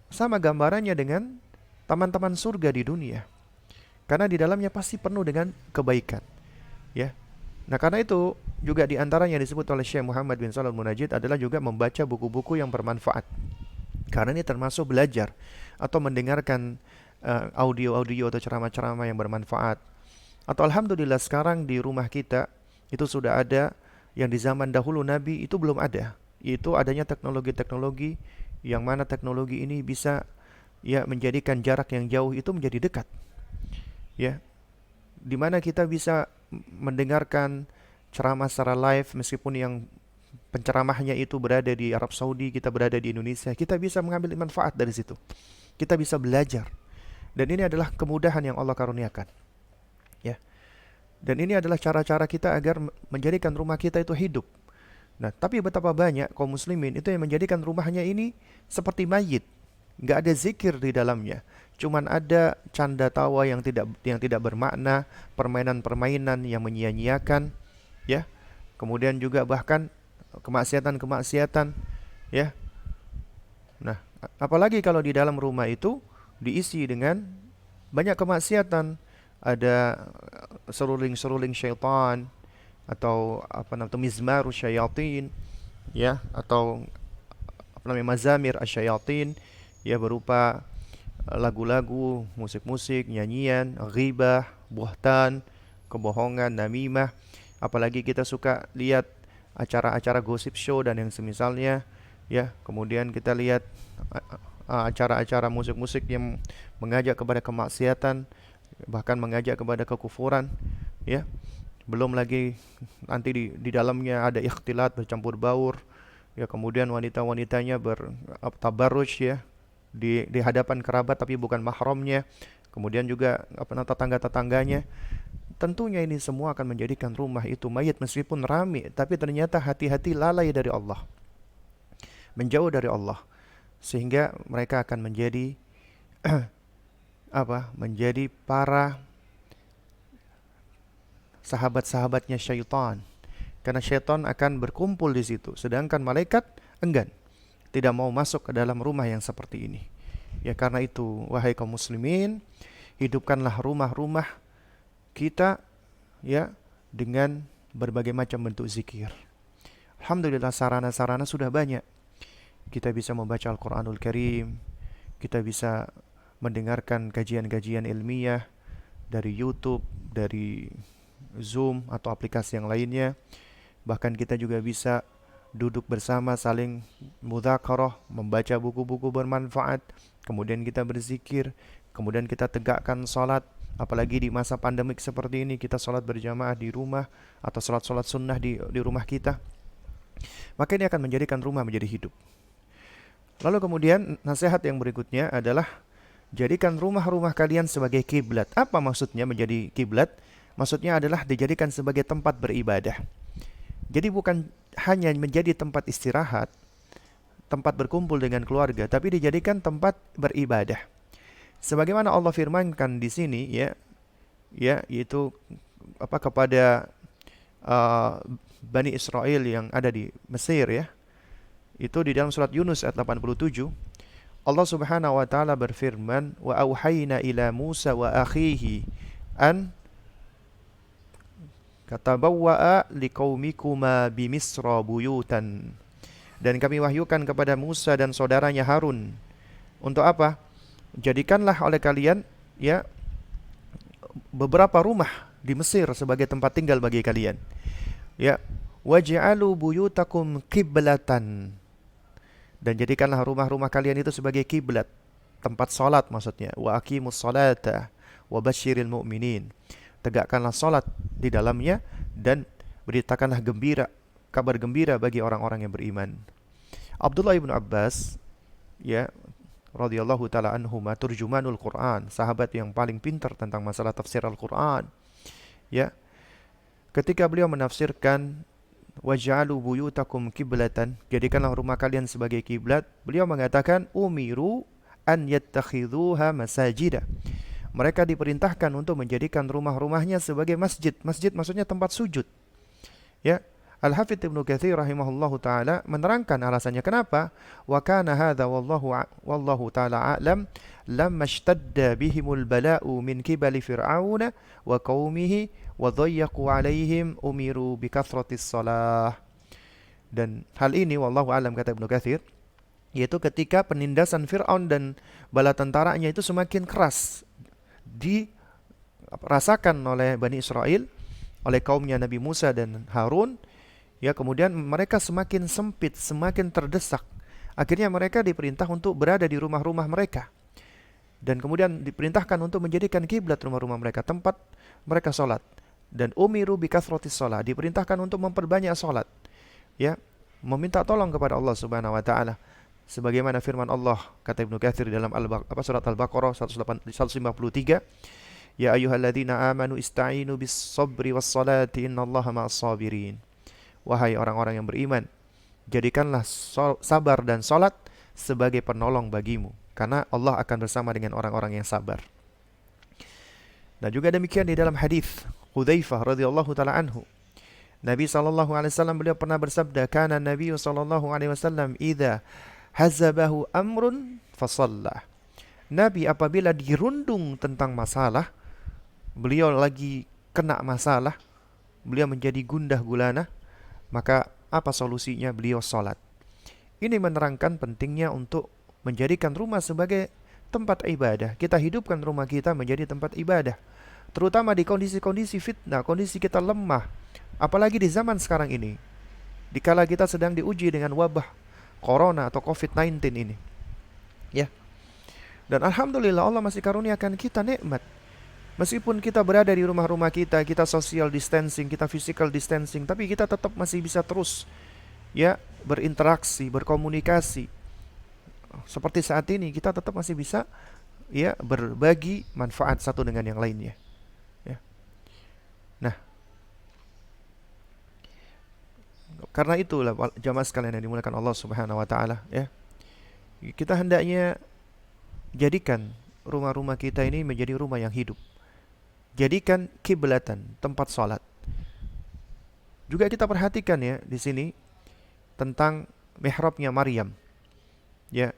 sama gambarannya dengan taman-taman surga di dunia. Karena di dalamnya pasti penuh dengan kebaikan, ya. Nah, karena itu juga di antaranya disebut oleh Syekh Muhammad bin Shalih Al-Munajjid adalah juga membaca buku-buku yang bermanfaat. Karena ini termasuk belajar atau mendengarkan audio-audio atau ceramah-ceramah yang bermanfaat. Atau alhamdulillah sekarang di rumah kita itu sudah ada yang di zaman dahulu Nabi itu belum ada, yaitu adanya teknologi-teknologi yang mana teknologi ini bisa, ya, menjadikan jarak yang jauh itu menjadi dekat, ya, di mana kita bisa mendengarkan ceramah secara live meskipun yang penceramahnya itu berada di Arab Saudi, kita berada di Indonesia, kita bisa mengambil manfaat dari situ. Kita bisa belajar. Dan ini adalah kemudahan yang Allah karuniakan. Ya. Dan ini adalah cara-cara kita agar menjadikan rumah kita itu hidup. Nah, tapi betapa banyak kaum muslimin itu yang menjadikan rumahnya ini seperti mayit. Nggak ada zikir di dalamnya. Cuman ada canda tawa yang tidak bermakna, permainan-permainan yang menyia-nyiakan, ya. Kemudian juga bahkan kemaksiatan-kemaksiatan, ya. Nah, apalagi kalau di dalam rumah itu diisi dengan banyak kemaksiatan, ada seruling-seruling syaitan atau apa namanya mizmaru syayatin, ya, atau apa namanya mazamir asyayatin, ya, berupa lagu-lagu, musik-musik, nyanyian, ghibah, buhtan, kebohongan, namimah. Apalagi kita suka lihat acara-acara gossip show dan yang semisalnya, ya. Kemudian kita lihat acara-acara musik-musik yang mengajak kepada kemaksiatan, bahkan mengajak kepada kekufuran, ya. Belum lagi nanti di dalamnya ada ikhtilat, bercampur baur, ya. Kemudian wanita-wanitanya bertabarruj, ya, di hadapan kerabat tapi bukan mahramnya. Kemudian juga tetangga-tetangganya. tentunya ini semua akan menjadikan rumah itu mayat meskipun ramai, tapi ternyata hati-hati lalai dari Allah, menjauh dari Allah, sehingga mereka akan menjadi menjadi para sahabat-sahabatnya syaitan. Karena syaitan akan berkumpul di situ, sedangkan malaikat enggan, tidak mau masuk ke dalam rumah yang seperti ini. Ya, karena itu wahai kaum muslimin, hidupkanlah rumah-rumah kita ya dengan berbagai macam bentuk zikir. Alhamdulillah sarana-sarana sudah banyak. Kita bisa membaca Al-Qur'anul Karim, kita bisa mendengarkan kajian-kajian ilmiah dari YouTube, dari Zoom atau aplikasi yang lainnya. Bahkan kita juga bisa duduk bersama saling mudzakarah, membaca buku-buku bermanfaat, kemudian kita berzikir, kemudian kita tegakkan salat. Apalagi di masa pandemik seperti ini, kita salat berjamaah di rumah atau salat-salat sunnah di rumah kita. Maka ini akan menjadikan rumah menjadi hidup. Lalu kemudian nasihat yang berikutnya adalah jadikan rumah-rumah kalian sebagai kiblat. Apa maksudnya menjadi kiblat? Maksudnya adalah dijadikan sebagai tempat beribadah. Jadi bukan hanya menjadi tempat istirahat, tempat berkumpul dengan keluarga, tapi dijadikan tempat beribadah. Sebagaimana Allah firmankan di sini yaitu kepada Bani Israel yang ada di Mesir ya. Itu di dalam surat Yunus ayat 87. Allah Subhanahu wa taala berfirman, "Wa auhayna ila Musa wa akhihi an katabawwa'a liqaumikuma bimisra buyutan." Dan kami wahyukan kepada Musa dan saudaranya Harun. Untuk apa? Jadikanlah oleh kalian beberapa rumah di Mesir sebagai tempat tinggal bagi kalian. Ya, waj'alu buyutakum qiblatan. Dan jadikanlah rumah-rumah kalian itu sebagai kiblat, tempat salat maksudnya. Wa aqimus salata wa basyiril mu'minin. Tegakkanlah salat di dalamnya dan beritakanlah kabar gembira bagi orang-orang yang beriman. Abdullah ibn Abbas radhiyallahu taala anhuma, turjumanul Quran, sahabat yang paling pintar tentang masalah tafsir Al-Quran. Ketika beliau menafsirkan waj'alu buyutakum kiblatan, jadikanlah rumah kalian sebagai kiblat, beliau mengatakan umiru an yattakhidhuha masajida. Mereka diperintahkan untuk menjadikan rumah-rumahnya sebagai masjid. Masjid maksudnya tempat sujud. Ya, Al-Hafidz Ibnu Katsir rahimahullahu taala menerangkan alasannya kenapa. Wa kana hadza wallahu taala a'lam lamma ishtadda bihimul bala'u min qibali fir'auna wa qaumihi wa dhayyaqu 'alaihim umiru bi kathratis shalah. Dan hal ini wallahu a'lam kata Ibnu Katsir, yaitu ketika penindasan Fir'aun dan bala tentaranya itu semakin keras dirasakan oleh Bani Israel, oleh kaumnya Nabi Musa dan Harun. Kemudian mereka semakin sempit, semakin terdesak. Akhirnya mereka diperintah untuk berada di rumah-rumah mereka. Dan kemudian diperintahkan untuk menjadikan kiblat rumah-rumah mereka, tempat mereka salat. Dan umiru bi kathratis shalah, diperintahkan untuk memperbanyak salat. Meminta tolong kepada Allah Subhanahu wa taala. Sebagaimana firman Allah kata Ibnu Katsir dalam surat Al-Baqarah 153, "Ya ayyuhalladzina amanu ista'inu bis sabri was salati innallaha ma'as sabirin." Wahai orang-orang yang beriman, jadikanlah sabar dan salat sebagai penolong bagimu, karena Allah akan bersama dengan orang-orang yang sabar. Dan juga demikian di dalam hadis Hudzaifah radhiyallahu taala anhu, Nabi sallallahu alaihi wasallam beliau pernah bersabda, "Kana Nabi sallallahu alaihi wasallam idza hazabahu amrun fasalla." Nabi apabila dirundung tentang masalah, beliau lagi kena masalah, beliau menjadi gundah gulana, maka apa solusinya? Beliau salat. Ini menerangkan pentingnya untuk menjadikan rumah sebagai tempat ibadah. Kita hidupkan rumah kita menjadi tempat ibadah, terutama di kondisi-kondisi fitnah, kondisi kita lemah. Apalagi di zaman sekarang ini, dikala kita sedang diuji dengan wabah corona atau COVID-19 ini. Dan alhamdulillah Allah masih karuniakan kita nikmat. Meskipun kita berada di rumah-rumah kita, kita social distancing, kita physical distancing, tapi kita tetap masih bisa terus berinteraksi, berkomunikasi. Seperti saat ini kita tetap masih bisa berbagi manfaat satu dengan yang lainnya. Nah, karena itulah jamaah sekalian yang dimuliakan Allah Subhanahu wa taala, ya. Kita hendaknya jadikan rumah-rumah kita ini menjadi rumah yang hidup. Jadikan kiblatan, tempat salat. Juga kita perhatikan ya di sini tentang mihrabnya Maryam. Ya,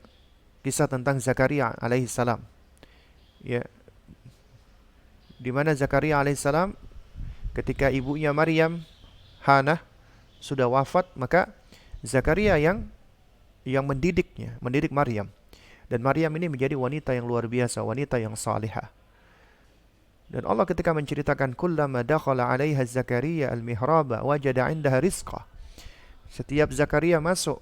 kisah tentang Zakaria alaihissalam. Ya, di mana Zakaria alaihissalam ketika ibunya Maryam Hana sudah wafat, maka Zakaria yang mendidiknya, mendidik Maryam. Dan Maryam ini menjadi wanita yang luar biasa, wanita yang salihah. Dan Allah ketika menceritakan kullama dakhala 'alaiha Zakaria al-mihraba wajada 'indaha rizqa. Setiap Zakaria masuk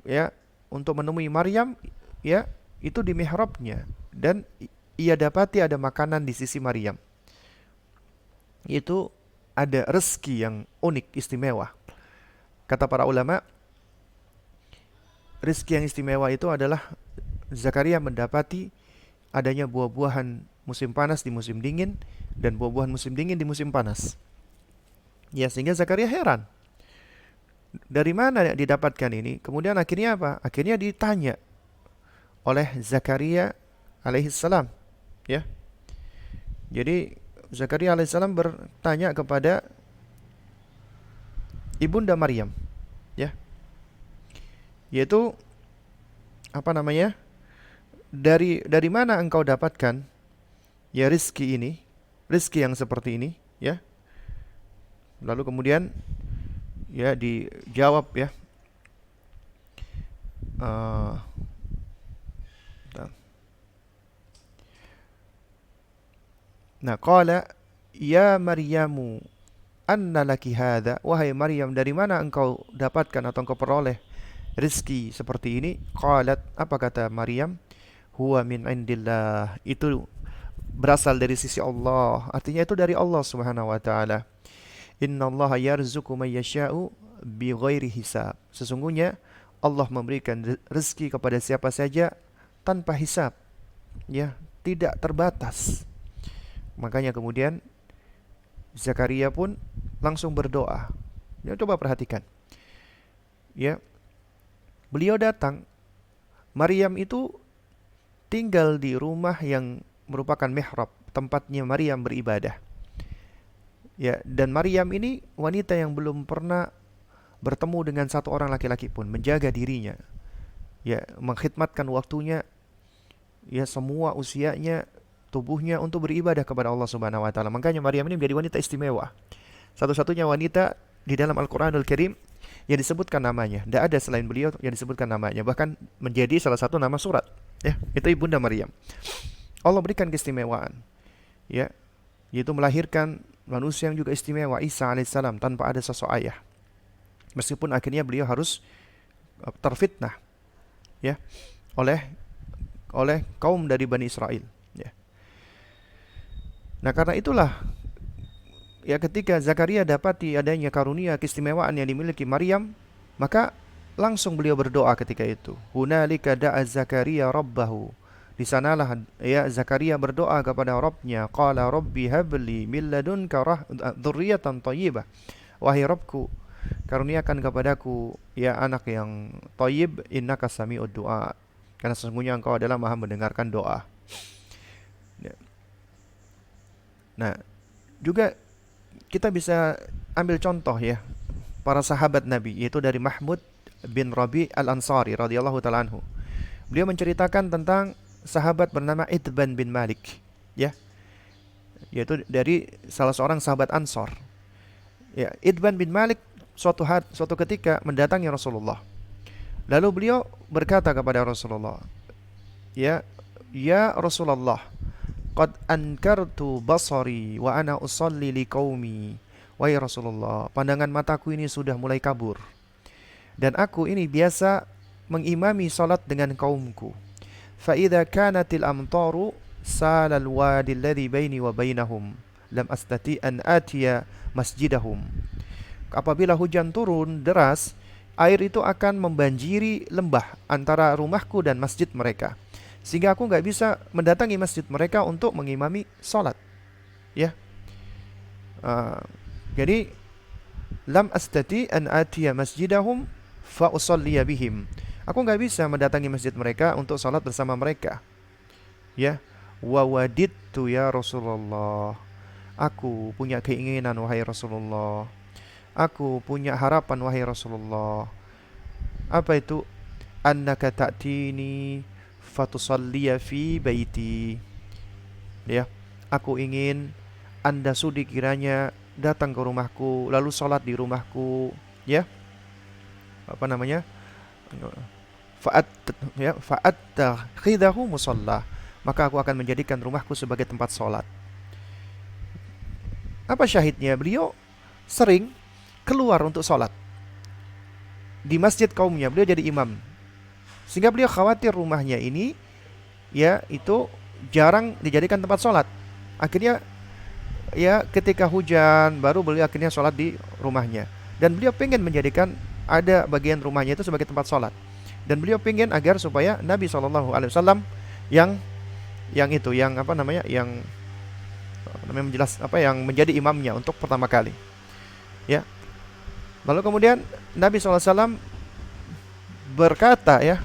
ya untuk menemui Maryam, ya, itu di mihrabnya, dan ia dapati ada makanan di sisi Maryam. Itu ada rezeki yang unik, istimewa. Kata para ulama, rezeki yang istimewa itu adalah Zakaria mendapati adanya buah-buahan musim panas di musim dingin dan buah-buahan musim dingin di musim panas. Ya, sehingga Zakaria heran. Dari mana didapatkan ini? Kemudian akhirnya apa? Akhirnya ditanya oleh Zakaria alaihissalam, ya. Jadi Zakaria alaihissalam bertanya kepada ibunda Maryam, ya, yaitu apa namanya? Dari mana engkau dapatkan ya rizki ini, rizki yang seperti ini, ya. Lalu kemudian ya dijawab ya. Uh, nah, qala ya Maryamu anna laki hadha, wahai Maryam, dari mana engkau dapatkan atau engkau peroleh rizki seperti ini? Qalat, apa kata Maryam? Huwa min indillah, itu berasal dari sisi Allah, artinya itu dari Allah Subhanahu wa taala. Innallaha yarzuqu may yasha'u bighairi hisab, sesungguhnya Allah memberikan rezeki kepada siapa saja tanpa hisab, ya, tidak terbatas. Makanya kemudian Zakaria pun langsung berdoa. Ya, coba perhatikan. Ya, beliau datang, Maryam itu tinggal di rumah yang merupakan mihrab, tempatnya Maryam beribadah. Ya, dan Maryam ini wanita yang belum pernah bertemu dengan satu orang laki-laki pun, menjaga dirinya. Ya, mengkhidmatkan waktunya, ya, semua usianya, tubuhnya untuk beribadah kepada Allah Subhanahu wa taala. Makanya Maryam ini menjadi wanita istimewa. Satu-satunya wanita di dalam Al-Qur'anul Karim yang disebutkan namanya. Tidak ada selain beliau yang disebutkan namanya, bahkan menjadi salah satu nama surat. Ya, itu ibunda Maryam. Allah berikan keistimewaan, ya, yaitu melahirkan manusia yang juga istimewa, Isa alaihissalam, tanpa ada sosok ayah. Meskipun akhirnya beliau harus terfitnah, ya, oleh kaum dari Bani Israel, ya. Nah, karena itulah ya ketika Zakaria dapati adanya karunia keistimewaan yang dimiliki Maryam, maka langsung beliau berdoa ketika itu. Hunalika da'a Zakaria rabbahu. Di sanalah ya Zakaria berdoa kepada Rabbnya. Qala rabbi habli min ladunka dzurriyyatan thayyibah. Wahai Rabbku, karuniakan kepadaku ya anak yang thayyib, innaka sami'ud du'a. Karena sesungguhnya engkau adalah Maha mendengarkan doa. Nah, juga kita bisa ambil contoh ya para sahabat Nabi, yaitu dari Mahmud bin Rabi al-Ansari radhiyallahu taala anhu. Beliau menceritakan tentang sahabat bernama Itban bin Malik, ya, yaitu dari salah seorang sahabat Ansor. Ya, Itban bin Malik suatu ketika mendatangi Rasulullah. Lalu beliau berkata kepada Rasulullah, ya Rasulullah, qad ankartu basari wa ana usalli liqaumi. Wahai Rasulullah, pandangan mataku ini sudah mulai kabur, dan aku ini biasa mengimami salat dengan kaumku. Fa idza kanatil amtaru salal wadi alladhi baini wa bainahum lam astati an atiya masjidahum. Apabila hujan turun deras, air itu akan membanjiri lembah antara rumahku dan masjid mereka, sehingga aku nggak bisa mendatangi masjid mereka untuk mengimami salat. Ya, Uh, jadi lam astati an atiya masjidahum fa usalliya bihim. Aku nggak bisa mendatangi masjid mereka untuk salat bersama mereka. Ya, wa wadidtu ya Rasulullah. Aku punya keinginan wahai Rasulullah. Aku punya harapan wahai Rasulullah. Apa itu? Annaka ta'tini fatusalliya fi baiti. Ya, aku ingin Anda sudi kiranya datang ke rumahku lalu sholat di rumahku, ya. Apa namanya? Fa'at ya, fa'at takhidahu musalla. Maka aku akan menjadikan rumahku sebagai tempat sholat. Apa syahidnya? Beliau sering keluar untuk sholat di masjid kaumnya. Beliau jadi imam, sehingga beliau khawatir rumahnya ini, ya, itu jarang dijadikan tempat sholat. Akhirnya, ya, ketika hujan baru beliau akhirnya sholat di rumahnya. Dan beliau pengen menjadikan ada bagian rumahnya itu sebagai tempat sholat. Dan beliau pengen agar supaya Nabi SAW yang apa namanya, yang yang menjadi imamnya untuk pertama kali. Ya. Lalu kemudian Nabi SAW berkata, ya,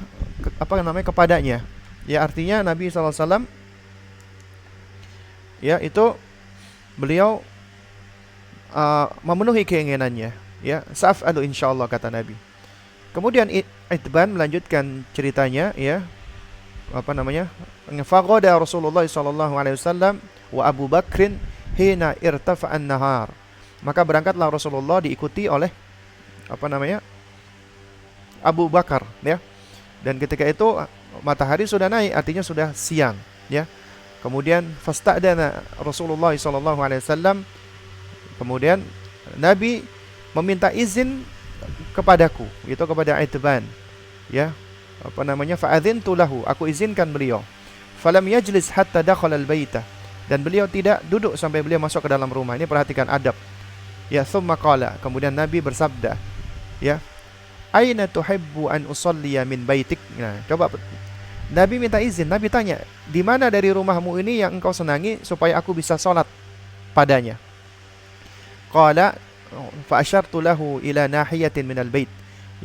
apa namanya, kepadanya. Ya, artinya Nabi SAW, ya, itu beliau memenuhi keinginannya. Ya, sa'af'alu insyaallah, kata Nabi. Kemudian Itban melanjutkan ceritanya, ya, apa namanya, faqada Rasulullah sallallahu alaihi wasallam wa Abu Bakrin hina irtafa'an nahar. Maka berangkatlah Rasulullah diikuti oleh, apa namanya, Abu Bakar, ya. Dan ketika itu matahari sudah naik, artinya sudah siang, ya. Kemudian fasta'dana Rasulullah sallallahu alaihi wasallam, kemudian Nabi meminta izin kepadaku, itu kepada Itban, ya, apa namanya, fa'adzintu lahu, aku izinkan beliau. Falam yajlis hatta dakhala al-baita, dan beliau tidak duduk sampai beliau masuk ke dalam rumah. Ini perhatikan adab. Ya, thumma qala, kemudian Nabi bersabda, ya, aina tuhibbu an usalliya min baitik. Nah, coba Nabi minta izin, Nabi tanya, di mana dari rumahmu ini yang engkau senangi supaya aku bisa sholat padanya? Qala fa asyartu lahu ila nahiyatin minal bait.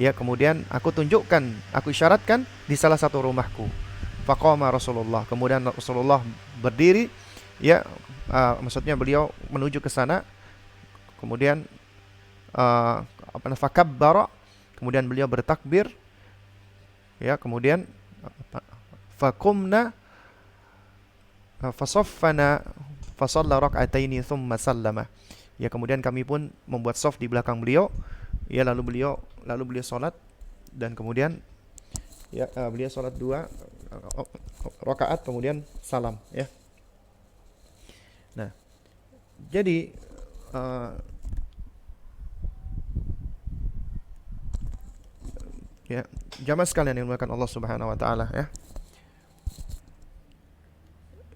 Ya, kemudian aku tunjukkan, aku isyaratkan di salah satu rumahku. Faqama Rasulullah, kemudian Rasulullah berdiri, ya, maksudnya beliau menuju ke sana. Kemudian fakabbara, kemudian beliau bertakbir, ya, kemudian fakumna fasaffana fasalla rak'ataini thumma sallama. Ya, kemudian kami pun membuat shaf di belakang beliau, ya, lalu beliau salat, dan kemudian, ya, beliau salat 2 rakaat kemudian salam, ya. Nah, jadi ya, jamaah sekalian yang dimuliakan Allah Subhanahu wa taala, ya.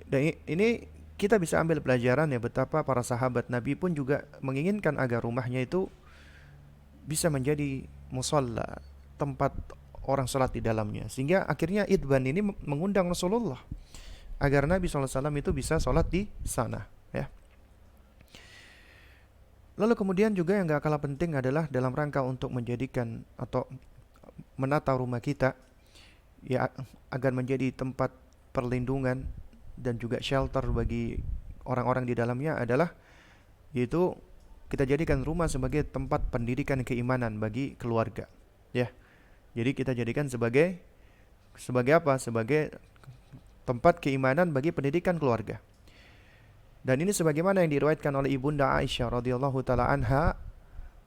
Dan ini kita bisa ambil pelajaran, ya, betapa para sahabat Nabi pun juga menginginkan agar rumahnya itu bisa menjadi musalla, tempat orang sholat di dalamnya. Sehingga akhirnya Idban ini mengundang Rasulullah agar Nabi SAW itu bisa sholat di sana, ya. Lalu kemudian juga yang gak kalah penting adalah dalam rangka untuk menjadikan atau menata rumah kita, ya, agar menjadi tempat perlindungan dan juga shelter bagi orang-orang di dalamnya adalah, yaitu kita jadikan rumah sebagai tempat pendidikan keimanan bagi keluarga, ya. Jadi kita jadikan sebagai apa? Sebagai tempat keimanan bagi pendidikan keluarga. Dan ini sebagaimana yang diriwayatkan oleh Ibunda Aisyah radhiyallahu taala anha,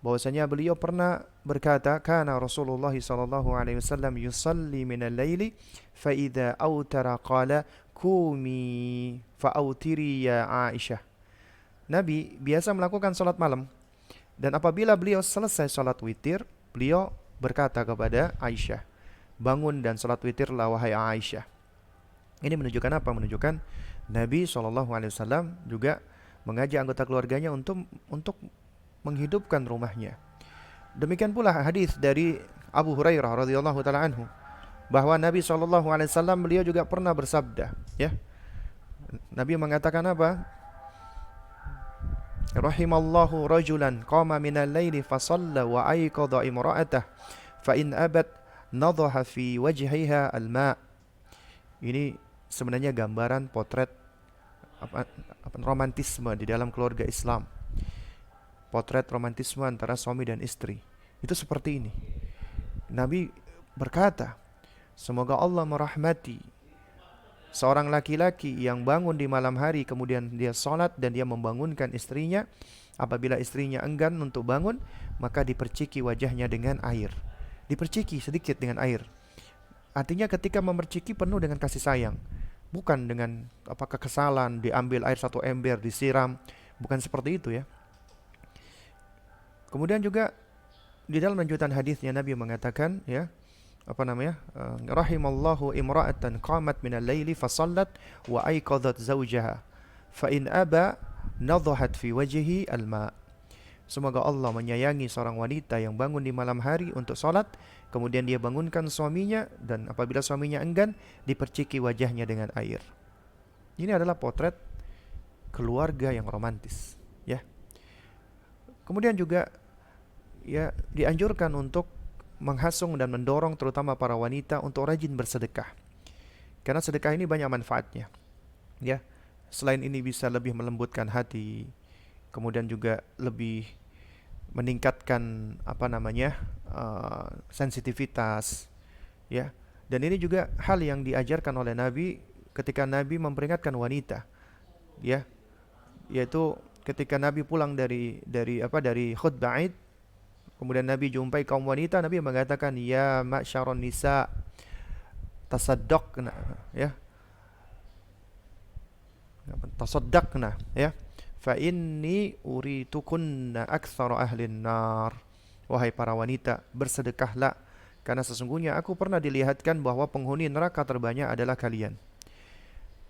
bahwasanya beliau pernah berkata, kana Rasulullah sallallahu alaihi wasallam yusalli minal laili fa idza autara qala kumi fa autiri ya Aisyah. Nabi biasa melakukan salat malam, dan apabila beliau selesai salat witir, beliau berkata kepada Aisyah, bangun dan salat witirlah wahai Aisyah. Ini menunjukkan apa? Menunjukkan Nabi SAW juga mengajak anggota keluarganya untuk menghidupkan rumahnya. Demikian pula hadis dari Abu Hurairah radhiyallahu taala anhu, bahwa Nabi SAW beliau juga pernah bersabda, ya. Nabi mengatakan apa? Rahimallahu rajulan qama minal laili fa shalla wa ayqadha imra'atah fa in abat nadhaha fi wajhiha al-ma'. Ini sebenarnya gambaran potret romantisme di dalam keluarga Islam. Potret romantisme antara suami dan istri. Itu seperti ini. Nabi berkata, semoga Allah merahmati seorang laki-laki yang bangun di malam hari kemudian dia sholat dan dia membangunkan istrinya. Apabila istrinya enggan untuk bangun, maka diperciki wajahnya dengan air. Diperciki sedikit dengan air. Artinya ketika memerciki penuh dengan kasih sayang. Bukan dengan kekesalan, diambil air satu ember, disiram. Bukan seperti itu ya. Kemudian juga di dalam lanjutan hadisnya Nabi mengatakan ya, rahimallahu imra'atan qamat minal laili fa shallat wa ayqadhat zawjaha fa in aba nadhahat fi wajhihi al-ma'. Semoga Allah menyayangi seorang wanita yang bangun di malam hari untuk salat, kemudian dia bangunkan suaminya, dan apabila suaminya enggan, diperciki wajahnya dengan air. Ini adalah potret keluarga yang romantis ya. Kemudian juga ya dianjurkan untuk menghasung dan mendorong terutama para wanita untuk rajin bersedekah. Karena sedekah ini banyak manfaatnya. Ya. Selain ini bisa lebih melembutkan hati, kemudian juga lebih meningkatkan sensitivitas, ya. Dan ini juga hal yang diajarkan oleh Nabi ketika Nabi memperingatkan wanita, ya, yaitu ketika Nabi pulang dari khutbah Id, kemudian Nabi jumpai kaum wanita, Nabi mengatakan, ya ma'syaron nisa tasaddaqna, ya, tasaddaqna, ya, fa inni uritukunna aktsara ahlin nar. Wahai para wanita, bersedekahlah, karena sesungguhnya aku pernah dilihatkan bahwa penghuni neraka terbanyak adalah kalian.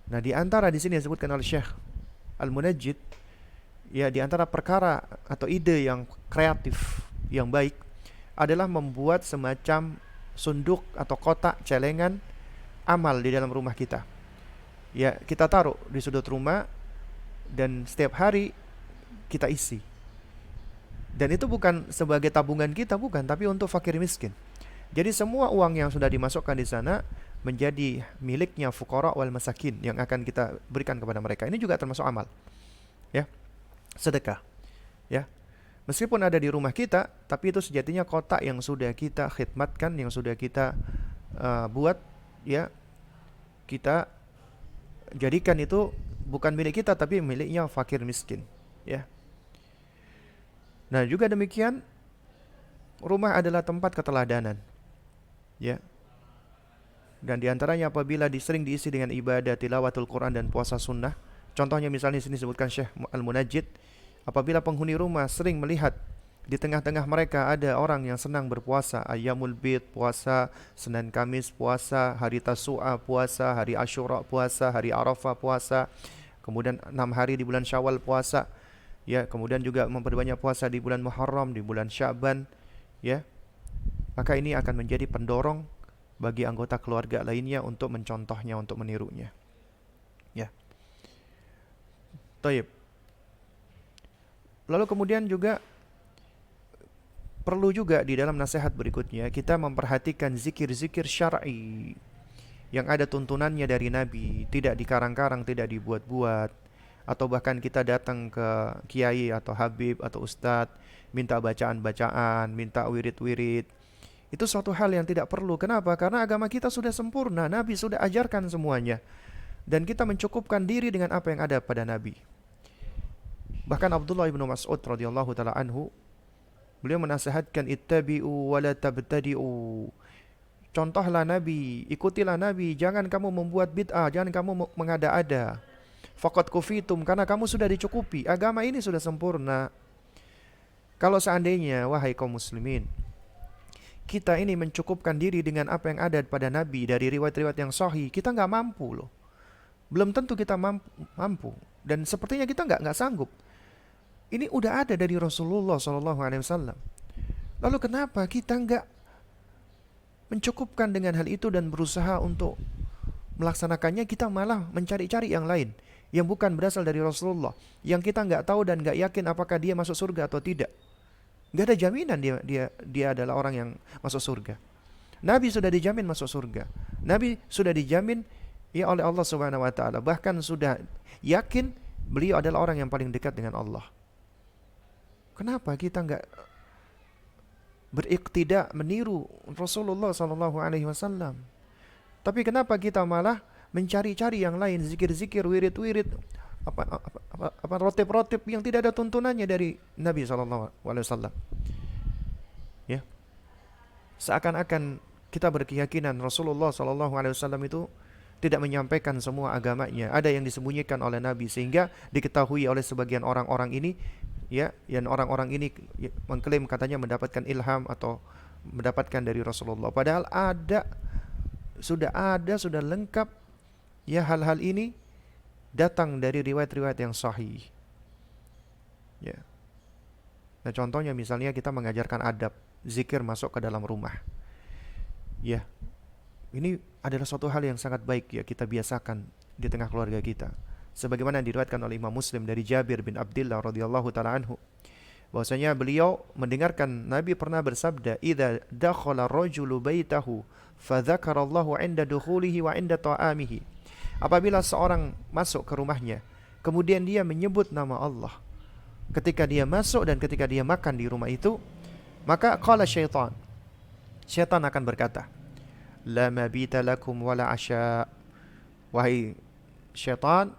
Nah, di antara di sini disebutkan oleh Syekh Al-Munajjid, ya, di antara perkara atau ide yang kreatif, yang baik adalah membuat semacam sunduk atau kotak celengan amal di dalam rumah kita. Ya, kita taruh di sudut rumah dan setiap hari kita isi. Dan itu bukan sebagai tabungan kita, bukan, tapi untuk fakir miskin. Jadi semua uang yang sudah dimasukkan di sana menjadi miliknya fuqara wal masakin yang akan kita berikan kepada mereka. Ini juga termasuk amal. Ya. Sedekah. Ya. Meskipun ada di rumah kita, tapi itu sejatinya kotak yang sudah kita khidmatkan, yang sudah kita buat, ya. Kita jadikan itu bukan milik kita tapi miliknya fakir miskin, ya. Nah, juga demikian rumah adalah tempat keteladanan, ya. Dan diantaranya apabila sering diisi dengan ibadah tilawatul Quran dan puasa sunnah. Contohnya misalnya sini disebutkan Syekh Al-Munajjid, apabila penghuni rumah sering melihat di tengah-tengah mereka ada orang yang senang berpuasa, Ayyamul Bid puasa, Senin Kamis puasa, hari Tasu'a puasa, hari Asyura puasa, hari Arafah puasa, kemudian 6 hari di bulan Syawal puasa, ya, kemudian juga memperbanyak puasa di bulan Muharram, di bulan Sya'ban, ya. Maka ini akan menjadi pendorong bagi anggota keluarga lainnya untuk mencontohnya, untuk menirunya. Ya. Taib. Lalu kemudian juga perlu juga di dalam nasihat berikutnya kita memperhatikan zikir-zikir syar'i yang ada tuntunannya dari Nabi, tidak dikarang-karang, tidak dibuat-buat. Atau bahkan kita datang ke kiai atau habib atau ustadz minta bacaan-bacaan, minta wirid-wirid. Itu suatu hal yang tidak perlu. Kenapa? Karena agama kita sudah sempurna, Nabi sudah ajarkan semuanya. Dan kita mencukupkan diri dengan apa yang ada pada Nabi. Bahkan Abdullah bin Mas'ud radhiyallahu taala anhu, beliau menasihatkan, ittabi'u wa la tabtadi'u. Contohlah Nabi, ikutilah Nabi, jangan kamu membuat bid'ah, jangan kamu mengada-ada. Faqad kufitum, karena kamu sudah dicukupi, agama ini sudah sempurna. Kalau seandainya, wahai kaum muslimin, kita ini mencukupkan diri dengan apa yang ada pada Nabi dari riwayat-riwayat yang sahih, kita nggak mampu loh. Belum tentu kita mampu. Dan sepertinya kita nggak sanggup. Ini udah ada dari Rasulullah SAW. Lalu kenapa kita nggak mencukupkan dengan hal itu dan berusaha untuk melaksanakannya, kita malah mencari-cari yang lain. yang bukan berasal dari Rasulullah, yang kita nggak tahu dan nggak yakin apakah dia masuk surga atau tidak. Nggak ada jaminan dia adalah orang yang masuk surga. Nabi sudah dijamin masuk surga. Nabi sudah dijamin ya oleh Allah Subhanahu wa taala. Bahkan sudah yakin beliau adalah orang yang paling dekat dengan Allah. Kenapa kita nggak beriktidak meniru Rasulullah sallallahu alaihi wasallam? Tapi kenapa kita malah mencari-cari yang lain, zikir-zikir, wirid-wirid, rotib-rotib yang tidak ada tuntunannya dari Nabi sallallahu alaihi wasallam. Ya. Seakan-akan kita berkeyakinan Rasulullah sallallahu alaihi wasallam itu tidak menyampaikan semua agamanya. Ada yang disembunyikan oleh Nabi sehingga diketahui oleh sebagian orang-orang ini, ya, yang orang-orang ini mengklaim katanya mendapatkan ilham atau mendapatkan dari Rasulullah. Padahal sudah lengkap ya hal-hal ini datang dari riwayat-riwayat yang sahih. Ya. Nah, contohnya misalnya kita mengajarkan adab zikir masuk ke dalam rumah. Ya. Ini adalah suatu hal yang sangat baik ya kita biasakan di tengah keluarga kita. Sebagaimana diriwayatkan oleh Imam Muslim dari Jabir bin Abdullah radhiyallahu taala anhu, bahwasanya beliau mendengarkan Nabi pernah bersabda, "Idza dakhala rajulu baitahu fa dzakarallahu 'inda dukhulihi wa 'inda ta'amihi." Apabila seorang masuk ke rumahnya, kemudian dia menyebut nama Allah ketika dia masuk dan ketika dia makan di rumah itu, maka qala syaitan. Syaitan akan berkata, "La mabita lakum wala asya." Wahai syaitan,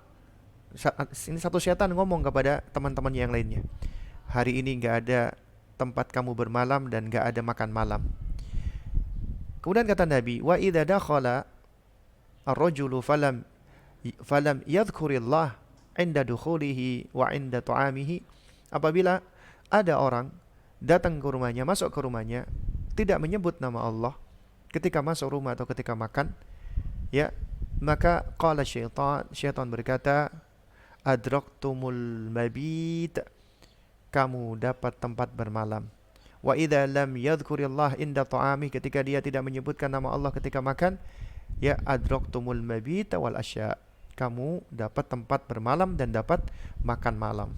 ini satu syaitan ngomong kepada teman-temannya yang lainnya, hari ini enggak ada tempat kamu bermalam dan enggak ada makan malam. Kemudian kata Nabi, "Wa idza dakhala ar-rajulu falam yadhkurillah 'inda dukhulihi wa 'inda ta'amihi." Apabila ada orang datang ke rumahnya, masuk ke rumahnya, tidak menyebut nama Allah ketika masuk rumah atau ketika makan, ya, maka qala syaitan berkata, "Adraktumul mabit." Kamu dapat tempat bermalam. Wa idza lam yadhkurillah inda ta'amih, ketika dia tidak menyebutkan nama Allah ketika makan, ya, adraktumul mabit wal asya. Kamu dapat tempat bermalam dan dapat makan malam.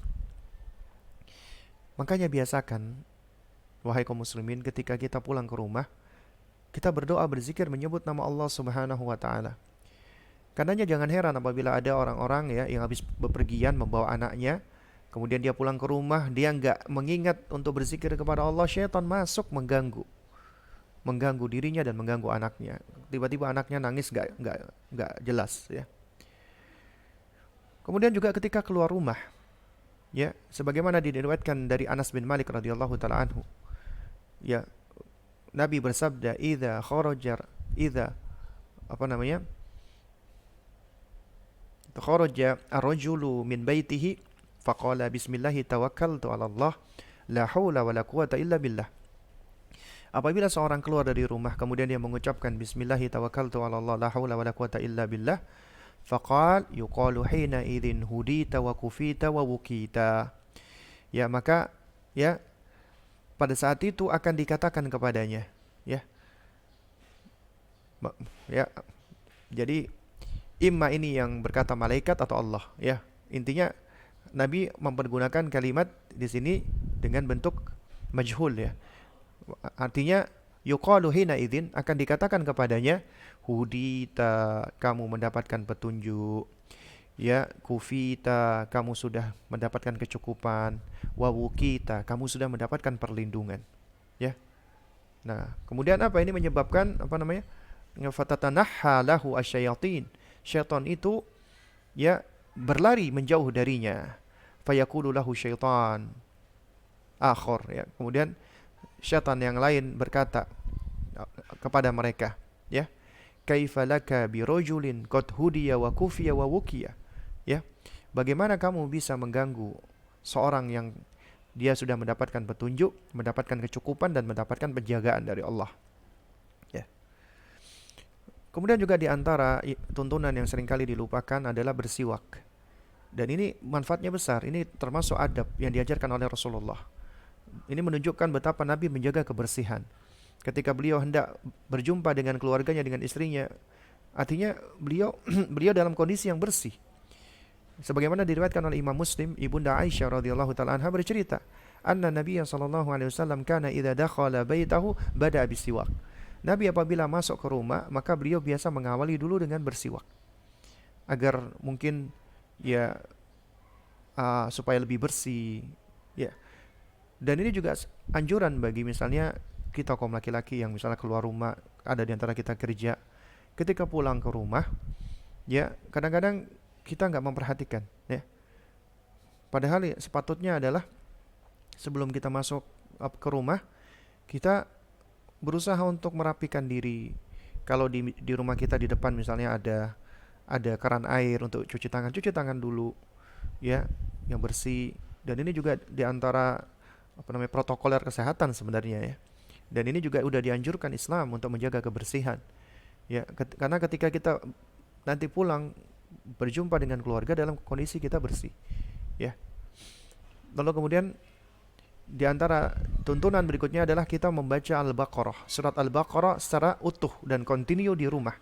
Makanya biasakan wahai kaum muslimin, ketika kita pulang ke rumah, kita berdoa, berzikir, menyebut nama Allah Subhanahu wa taala. Karenanya jangan heran apabila ada orang-orang ya yang habis bepergian membawa anaknya, kemudian dia pulang ke rumah, dia enggak mengingat untuk berzikir kepada Allah, syaitan masuk mengganggu dirinya dan mengganggu anaknya. Tiba-tiba anaknya nangis enggak jelas ya. Kemudian juga ketika keluar rumah, ya, sebagaimana diriwayatkan dari Anas bin Malik radhiyallahu taala anhu, ya, Nabi bersabda, kharaja ar-rajulu min baitihi faqala bismillahi tawakkaltu 'ala Allah la haula wala quwata illa billah." Apabila seorang keluar dari rumah kemudian dia mengucapkan bismillahi tawakkaltu 'ala Allah la haula wala quwata illa billah, faqal yuqalu hina idzin hudita wa kufita wa wukita. Ya, maka ya pada saat itu akan dikatakan kepadanya, ya. Ya. Jadi imma ini yang berkata malaikat atau Allah, ya. Intinya Nabi mempergunakan kalimat di sini dengan bentuk majhul ya. Artinya yuqalu hina idzin, akan dikatakan kepadanya, hudita, kamu mendapatkan petunjuk, ya, kufita, kamu sudah mendapatkan kecukupan, wawukita, kamu sudah mendapatkan perlindungan, ya. Nah, kemudian apa ini menyebabkan fatatanahha lahu asyayatin, syaitan itu ya berlari menjauh darinya. Fayaqulu lahu syaitan akhar, ya. Kemudian syaitan yang lain berkata kepada mereka, ya, kaifa laka birajulin qad hudiya wa kufiya wa wukiya, ya, bagaimana kamu bisa mengganggu seorang yang dia sudah mendapatkan petunjuk, mendapatkan kecukupan dan mendapatkan penjagaan dari Allah, ya. Kemudian juga di antara tuntunan yang seringkali dilupakan adalah bersiwak. Dan ini manfaatnya besar. Ini termasuk adab yang diajarkan oleh Rasulullah. Ini menunjukkan betapa Nabi menjaga kebersihan. Ketika beliau hendak berjumpa dengan keluarganya, dengan istrinya, artinya beliau beliau dalam kondisi yang bersih. Sebagaimana diriwayatkan oleh Imam Muslim, Ibunda Aisyah radhiyallahu taala anha bercerita, anna Nabiya sallallahu alaihi wasallam kana idza dakhala baitahu bada bisiwak. Nabi apabila masuk ke rumah, maka beliau biasa mengawali dulu dengan bersiwak. Agar mungkin ya supaya lebih bersih, ya. Dan ini juga anjuran bagi misalnya kita kaum laki-laki yang misalnya keluar rumah, ada di antara kita kerja, ketika pulang ke rumah, ya kadang-kadang kita nggak memperhatikan, ya. Padahal ya, sepatutnya adalah sebelum kita masuk ke rumah, kita berusaha untuk merapikan diri. Kalau di rumah kita di depan misalnya ada keran air untuk cuci tangan dulu, ya, yang bersih. Dan ini juga di antara protokoler kesehatan sebenarnya, ya. Dan ini juga udah dianjurkan Islam untuk menjaga kebersihan, ya. Karena ketika kita nanti pulang berjumpa dengan keluarga dalam kondisi kita bersih, ya. Lalu kemudian di antara tuntunan berikutnya adalah kita membaca Al-Baqarah, surat Al-Baqarah secara utuh dan kontinu di rumah.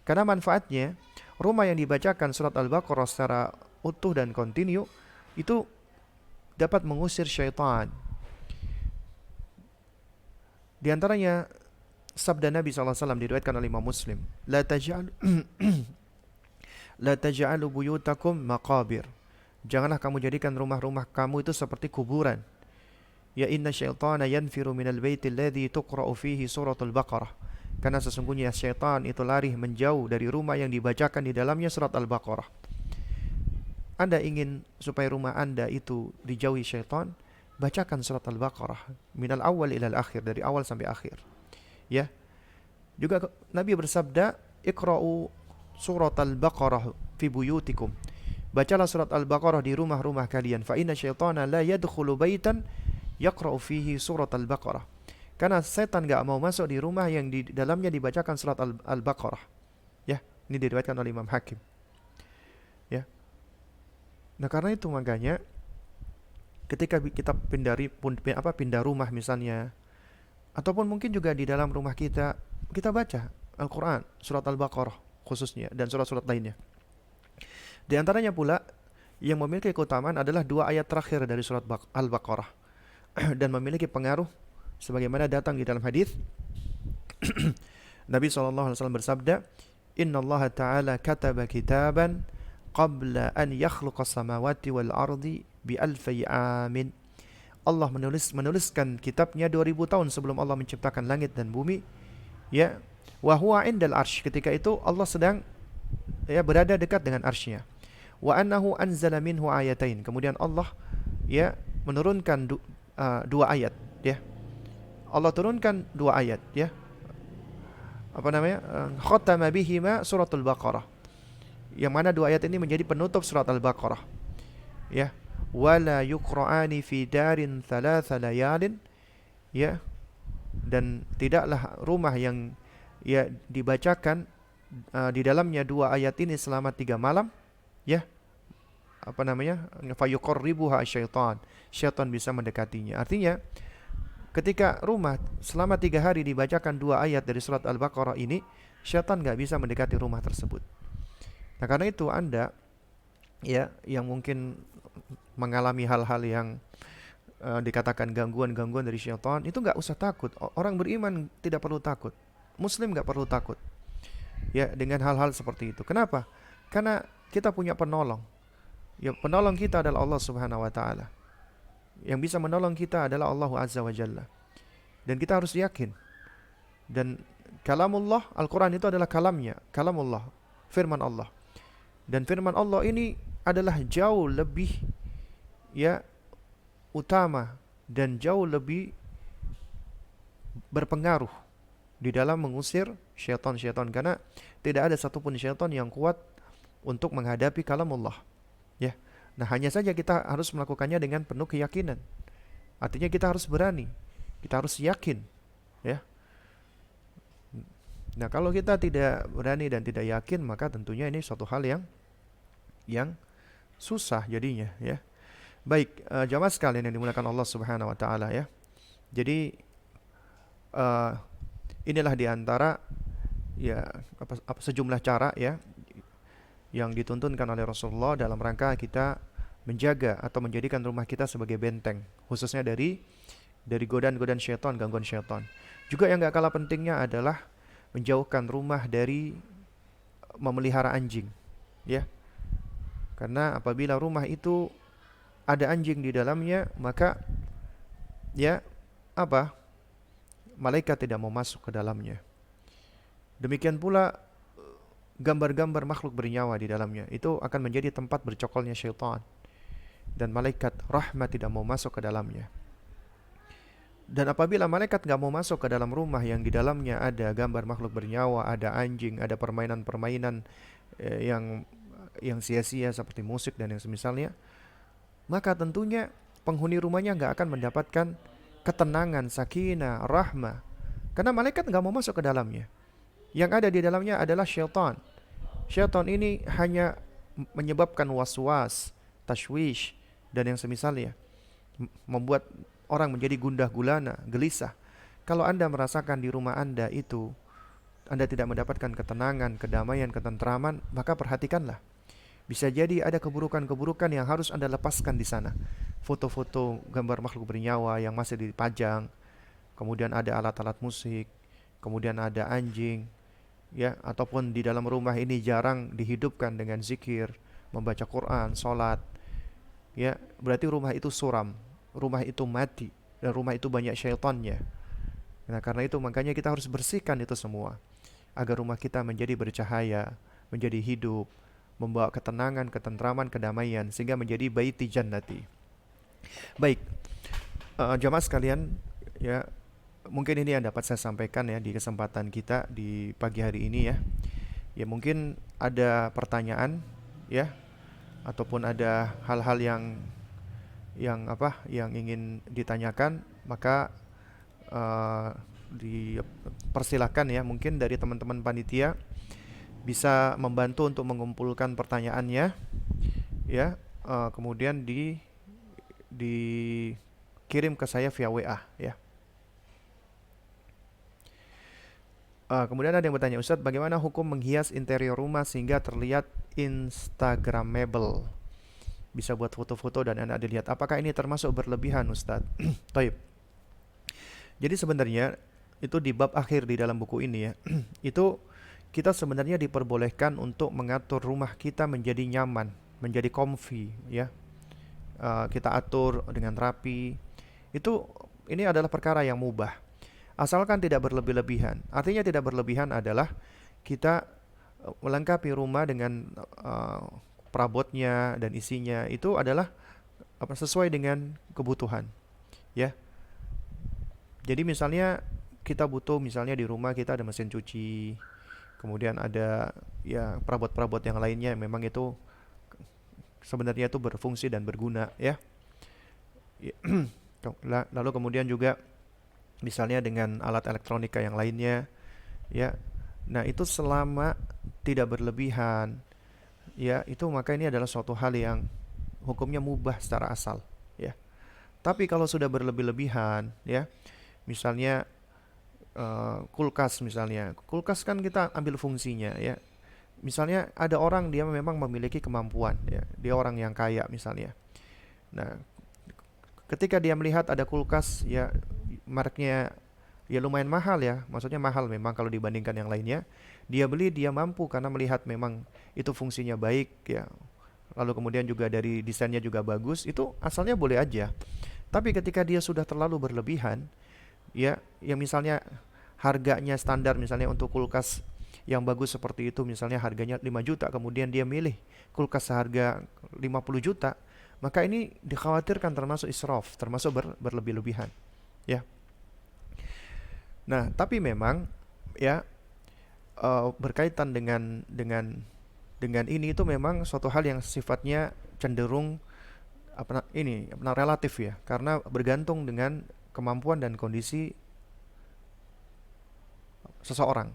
Karena manfaatnya, rumah yang dibacakan surat Al-Baqarah secara utuh dan kontinu itu dapat mengusir syaitan. Di antaranya sabda Nabi SAW diriwayatkan oleh Imam Muslim, La taj'al La taj'alu buyutakum maqabir. Janganlah kamu jadikan rumah-rumah kamu itu seperti kuburan. Ya inna syaitana yanfiru minal baiti alladhi tuqra'u fihi suratul Baqarah. Karena sesungguhnya syaitan itu lari menjauh dari rumah yang dibacakan di dalamnya surat Al-Baqarah. Anda ingin supaya rumah Anda itu dijauhi syaitan, bacakan surat Al-Baqarah minal awal ilal akhir, dari awal sampai akhir. Ya. Juga Nabi bersabda, Iqra'u surat Al-Baqarah fi buyutikum. Bacalah surat Al-Baqarah di rumah-rumah kalian. Fa inna syaitana la yadkhulu baitan yaqra'u fihi surat Al-Baqarah. Karena setan enggak mau masuk di rumah yang di dalamnya dibacakan surat Al-Baqarah. Ya, ini diriwayatkan oleh Imam Hakim. Ya. Nah, karena itu makanya ketika kita pindah rumah misalnya, ataupun mungkin juga di dalam rumah kita baca Al-Qur'an, surat Al-Baqarah khususnya dan surat-surat lainnya. Di antaranya pula yang memiliki keutamaan adalah dua ayat terakhir dari surat Al-Baqarah dan memiliki pengaruh sebagaimana datang di dalam hadis. Nabi SAW bersabda, Inna Allah Ta'ala kataba kitaban qabla an yakhluqa samawati wal ardi bi alfi amin. Allah menuliskan kitabnya 2000 tahun sebelum Allah menciptakan langit dan bumi, ya. Wa huwa indal arsy, ketika itu Allah sedang berada dekat dengan arsy-Nya. Wa annahu anzala minhu ayatain, kemudian Allah menurunkan dua ayat, ya. Allah turunkan dua ayat, ya. Khatama bihima suratul Baqarah. Yang mana dua ayat ini menjadi penutup surat Al-Baqarah. Ya. Wala yuqra'ani fi darin thalatha layalin, ya. Dan tidaklah rumah yang dibacakan di dalamnya dua ayat ini selama 3 malam, ya. Fayuqarribuha syaitan. Syaitan bisa mendekatinya. Artinya ketika rumah selama 3 hari dibacakan 2 ayat dari surat Al-Baqarah ini, syaitan gak bisa mendekati rumah tersebut. Nah, karena itu Anda yang mungkin mengalami hal-hal yang dikatakan gangguan-gangguan dari syaitan, itu gak usah takut. Orang beriman tidak perlu takut. Muslim gak perlu takut, ya, dengan hal-hal seperti itu. Kenapa? Karena kita punya penolong. Ya, penolong kita adalah Allah Subhanahu wa taala. Yang bisa menolong kita adalah Allah Azza wa Jalla. Dan kita harus yakin. Dan kalamullah, Al-Quran itu adalah kalamnya, kalamullah, firman Allah. Dan firman Allah ini adalah jauh lebih utama dan jauh lebih berpengaruh di dalam mengusir syaitan-syaitan, karena tidak ada satupun syaitan yang kuat untuk menghadapi kalamullah, ya. Nah, hanya saja kita harus melakukannya dengan penuh keyakinan. Artinya kita harus berani, kita harus yakin, ya. Nah, kalau kita tidak berani dan tidak yakin, maka tentunya ini suatu hal yang susah jadinya, ya. Baik, jamaah sekalian yang dimuliakan Allah Subhanahu wa taala, ya. Jadi inilah diantara sejumlah cara, ya, yang dituntunkan oleh Rasulullah dalam rangka kita menjaga atau menjadikan rumah kita sebagai benteng, khususnya dari godaan-godaan syaitan, gangguan syaitan. Juga yang gak kalah pentingnya adalah menjauhkan rumah dari memelihara anjing, ya. Karena apabila rumah itu ada anjing di dalamnya, maka ya apa? Malaikat tidak mau masuk ke dalamnya. Demikian pula gambar-gambar makhluk bernyawa di dalamnya itu akan menjadi tempat bercokolnya syaitan, dan malaikat rahmat tidak mau masuk ke dalamnya. Dan apabila malaikat nggak mau masuk ke dalam rumah yang di dalamnya ada gambar makhluk bernyawa, ada anjing, ada permainan-permainan yang sia-sia seperti musik dan yang semisalnya, maka tentunya penghuni rumahnya nggak akan mendapatkan ketenangan, sakinah, rahmah, karena malaikat nggak mau masuk ke dalamnya. Yang ada di dalamnya adalah syaitan. Syaitan ini hanya menyebabkan was-was, tashwish, dan yang semisalnya, membuat orang menjadi gundah gulana, gelisah. Kalau Anda merasakan di rumah Anda itu Anda tidak mendapatkan ketenangan, kedamaian, ketentraman, maka perhatikanlah. Bisa jadi ada keburukan-keburukan yang harus Anda lepaskan di sana. Foto-foto gambar makhluk bernyawa yang masih dipajang, kemudian ada alat-alat musik, kemudian ada anjing, ya, ataupun di dalam rumah ini jarang dihidupkan dengan zikir, membaca Quran, sholat, ya, berarti rumah itu suram, rumah itu mati, dan rumah itu banyak syaitannya. Nah, karena itu makanya kita harus bersihkan itu semua agar rumah kita menjadi bercahaya, menjadi hidup, membawa ketenangan, ketentraman, kedamaian, sehingga menjadi baiti jannati. Baik, jamaah sekalian, ya, mungkin ini yang dapat saya sampaikan ya di kesempatan kita di pagi hari ini ya. Ya, mungkin ada pertanyaan ya, ataupun ada hal-hal yang ingin ditanyakan, maka dipersilahkan ya, mungkin dari teman-teman panitia bisa membantu untuk mengumpulkan pertanyaannya ya, kemudian dikirim ke saya via WA ya. Kemudian ada yang bertanya, Ustadz, bagaimana hukum menghias interior rumah sehingga terlihat instagramable, bisa buat foto-foto dan enak dilihat. Apakah ini termasuk berlebihan, Ustadz? Taib. Jadi sebenarnya itu di bab akhir di dalam buku ini ya. Itu kita sebenarnya diperbolehkan untuk mengatur rumah kita menjadi nyaman, menjadi comfy ya. Kita atur dengan rapi. Ini adalah perkara yang mubah. Asalkan tidak berlebih-lebihan. Artinya tidak berlebihan adalah kita melengkapi rumah dengan perabotnya dan isinya itu adalah sesuai dengan kebutuhan ya. Jadi misalnya kita butuh, misalnya di rumah kita ada mesin cuci, kemudian ada ya perabot-perabot yang lainnya yang memang itu sebenarnya itu berfungsi dan berguna ya. Lalu kemudian juga misalnya dengan alat elektronika yang lainnya ya. Nah, itu selama tidak berlebihan ya, itu maka ini adalah suatu hal yang hukumnya mubah secara asal ya. Tapi kalau sudah berlebih-lebihan ya, misalnya kulkas misalnya. Kulkas kan kita ambil fungsinya ya. Misalnya ada orang dia memang memiliki kemampuan ya, dia orang yang kaya misalnya. Nah, ketika dia melihat ada kulkas ya, mereknya ya lumayan mahal ya, maksudnya mahal memang kalau dibandingkan yang lainnya, dia beli, dia mampu karena melihat memang itu fungsinya baik ya, lalu kemudian juga dari desainnya juga bagus, itu asalnya boleh aja. Tapi ketika dia sudah terlalu berlebihan ya, yang misalnya harganya standar, misalnya untuk kulkas yang bagus seperti itu misalnya harganya 5 juta, kemudian dia milih kulkas seharga 50 juta, maka ini dikhawatirkan termasuk israf, termasuk berlebih-lebihan ya. Nah, tapi memang ya berkaitan dengan ini, itu memang suatu hal yang sifatnya cenderung relatif ya, karena bergantung dengan kemampuan dan kondisi seseorang.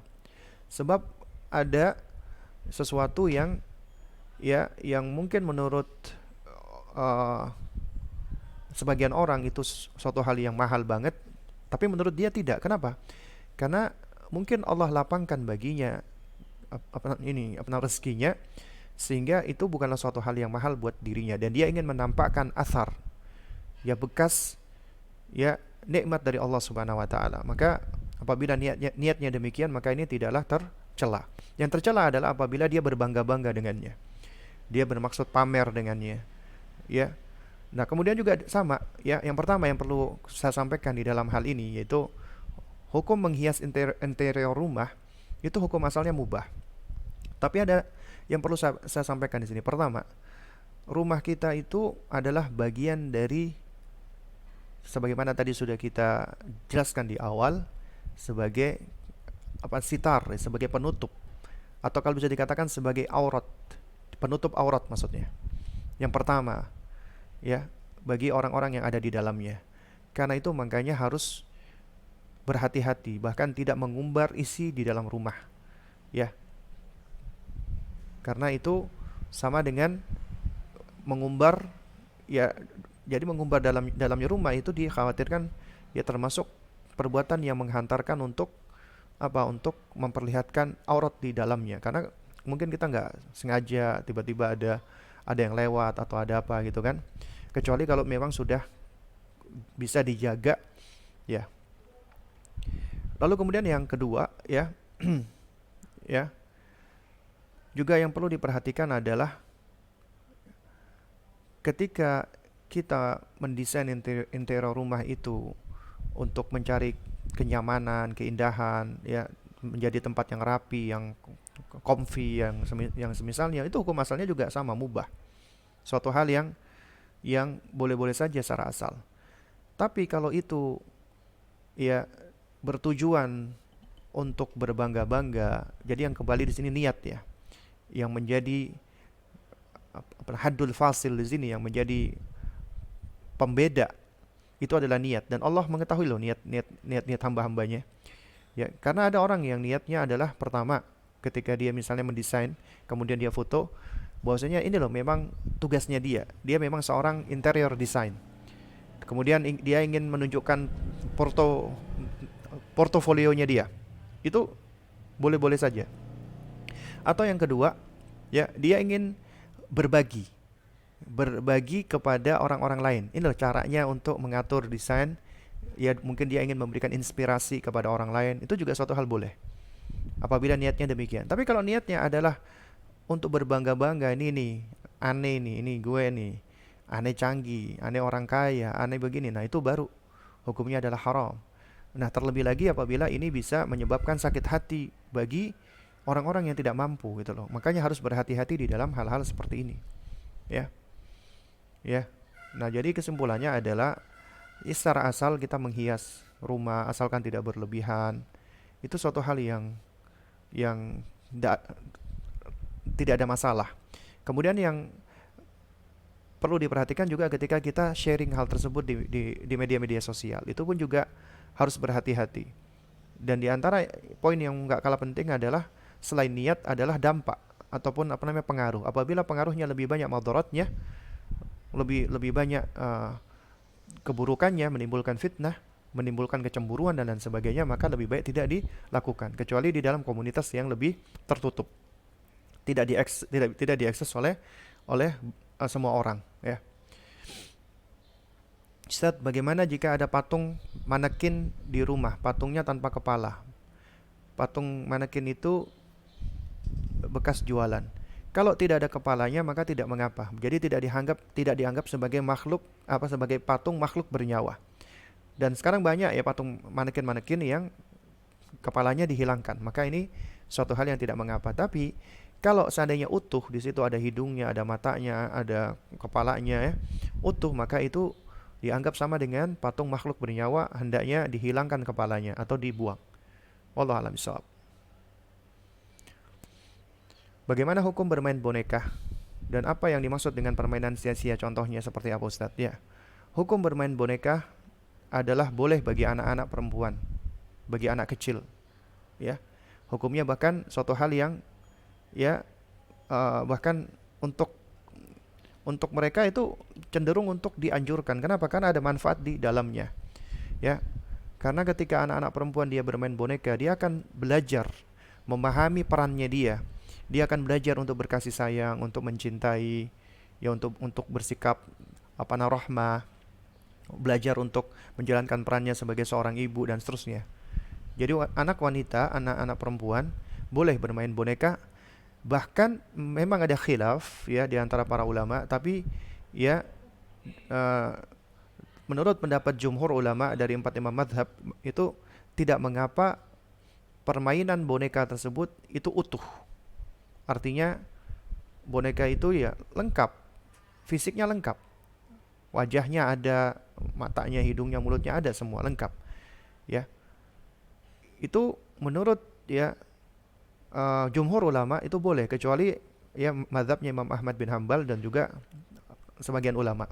Sebab ada sesuatu yang mungkin menurut sebagian orang itu suatu hal yang mahal banget, tapi menurut dia tidak. Kenapa? Karena mungkin Allah lapangkan baginya rezekinya sehingga itu bukanlah suatu hal yang mahal buat dirinya, dan dia ingin menampakkan athar, ya bekas, ya nikmat dari Allah Subhanahu wa taala. Maka apabila niatnya demikian, maka ini tidaklah tercela. Yang tercela adalah apabila dia berbangga-bangga dengannya. Dia bermaksud pamer dengannya. Ya. Nah, kemudian juga sama, ya, yang pertama yang perlu saya sampaikan di dalam hal ini yaitu hukum menghias interior rumah itu hukum asalnya mubah. Tapi ada yang perlu saya sampaikan di sini. Pertama, rumah kita itu adalah bagian dari, sebagaimana tadi sudah kita jelaskan di awal, sebagai apa, sitar, sebagai penutup, atau kalau bisa dikatakan sebagai aurat, penutup aurat maksudnya. Yang pertama, ya, bagi orang-orang yang ada di dalamnya. Karena itu makanya harus berhati-hati, bahkan tidak mengumbar isi di dalam rumah, ya. Karena itu sama dengan mengumbar, ya. Jadi mengumbar dalamnya rumah itu dikhawatirkan ya termasuk perbuatan yang menghantarkan untuk apa? Untuk memperlihatkan aurat di dalamnya. Karena mungkin kita nggak sengaja tiba-tiba ada yang lewat atau ada apa gitu kan. Kecuali kalau memang sudah bisa dijaga, ya. Lalu kemudian yang kedua, ya, ya, juga yang perlu diperhatikan adalah ketika kita mendesain interior rumah itu untuk mencari kenyamanan, keindahan, ya, menjadi tempat yang rapi, yang comfy, yang semisalnya, itu hukum asalnya juga sama, mubah. Suatu hal yang boleh-boleh saja secara asal. Tapi kalau itu ya bertujuan untuk berbangga-bangga, jadi yang kembali di sini niat, ya, yang menjadi haddul fasil di sini, yang menjadi pembeda, itu adalah niat, dan Allah mengetahui loh niat hamba-hambanya, ya. Karena ada orang yang niatnya adalah pertama ketika dia misalnya mendesain, kemudian dia foto, bahwasanya ini loh memang tugasnya dia memang seorang interior design, kemudian dia ingin menunjukkan portofolionya dia, itu boleh-boleh saja. Atau yang kedua, ya, dia ingin berbagi kepada orang-orang lain. Ini loh caranya untuk mengatur desain. Ya, mungkin dia ingin memberikan inspirasi kepada orang lain. Itu juga suatu hal boleh, apabila niatnya demikian. Tapi kalau niatnya adalah untuk berbangga-bangga, ini nih, aneh nih, ini gue nih, aneh canggih, aneh orang kaya, aneh begini, nah itu baru hukumnya adalah haram. Nah, terlebih lagi apabila ini bisa menyebabkan sakit hati bagi orang-orang yang tidak mampu gitu loh. Makanya harus berhati-hati di dalam hal-hal seperti ini. Ya. Ya. Nah, jadi kesimpulannya adalah secara asal kita menghias rumah asalkan tidak berlebihan. Itu suatu hal yang tidak ada masalah. Kemudian yang perlu diperhatikan juga ketika kita sharing hal tersebut di media-media sosial, itu pun juga harus berhati-hati. Dan di antara poin yang nggak kalah penting adalah selain niat adalah dampak ataupun apa namanya pengaruh. Apabila pengaruhnya lebih banyak madaratnya, lebih banyak keburukannya, menimbulkan fitnah, menimbulkan kecemburuan dan lain sebagainya, maka lebih baik tidak dilakukan, kecuali di dalam komunitas yang lebih tertutup, tidak diakses oleh semua orang, ya. Ustaz, bagaimana jika ada patung manekin di rumah, patungnya tanpa kepala? Patung manekin itu bekas jualan. Kalau tidak ada kepalanya maka tidak mengapa. Jadi tidak dianggap sebagai makhluk, sebagai patung makhluk bernyawa. Dan sekarang banyak ya patung manekin-manekin yang kepalanya dihilangkan. Maka ini suatu hal yang tidak mengapa. Tapi kalau seandainya utuh, di situ ada hidungnya, ada matanya, ada kepalanya, ya, utuh, maka itu dianggap sama dengan patung makhluk bernyawa, hendaknya dihilangkan kepalanya atau dibuang. Wallahu a'lam bishawab. Bagaimana hukum bermain boneka? Dan apa yang dimaksud dengan permainan sia-sia, contohnya seperti apa, Ustaz? Ya. Hukum bermain boneka adalah boleh bagi anak-anak perempuan, bagi anak kecil, ya. Hukumnya bahkan suatu hal yang, ya, bahkan untuk mereka itu cenderung untuk dianjurkan. Kenapa? Karena ada manfaat di dalamnya, ya. Karena ketika anak-anak perempuan dia bermain boneka, dia akan belajar memahami perannya dia. Dia akan belajar untuk berkasih sayang, untuk mencintai, ya untuk bersikap rahmah, belajar untuk menjalankan perannya sebagai seorang ibu dan seterusnya. Jadi anak wanita, anak-anak perempuan boleh bermain boneka. Bahkan memang ada khilaf ya di antara para ulama, tapi ya eh, menurut pendapat jumhur ulama dari empat imam madhab itu tidak mengapa permainan boneka tersebut itu utuh. Artinya boneka itu ya lengkap, fisiknya lengkap, wajahnya ada, matanya, hidungnya, mulutnya ada, semua lengkap. Ya, itu menurut ya jumhur ulama itu boleh, kecuali ya mazhabnya Imam Ahmad bin Hambal dan juga sebagian ulama.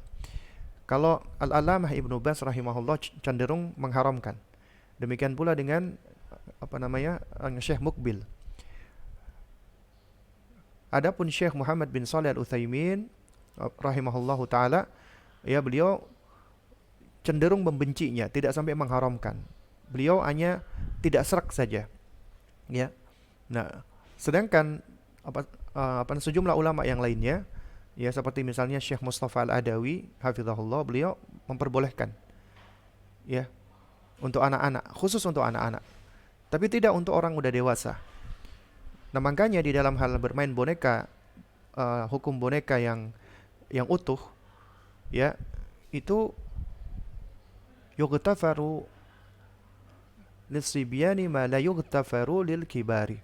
Kalau Al-Alamah Ibnu Baz rahimahullah cenderung mengharamkan. Demikian pula dengan Syekh Mukbil. Adapun Syekh Muhammad bin Shalih Al-Utsaimin rahimahullahu taala, ya beliau cenderung membencinya, tidak sampai mengharamkan. Beliau hanya tidak serak saja. Ya. Nah, sedangkan sejumlah ulama yang lainnya, ya seperti misalnya Syekh Mustafa Al-Adawi hafizahullah, beliau memperbolehkan ya untuk anak-anak, khusus untuk anak-anak. Tapi tidak untuk orang udah dewasa. Nah, makanya di dalam hal bermain boneka, hukum boneka yang utuh ya itu yughtafaru lis-sibyani ma la yughtafaru lil kibari.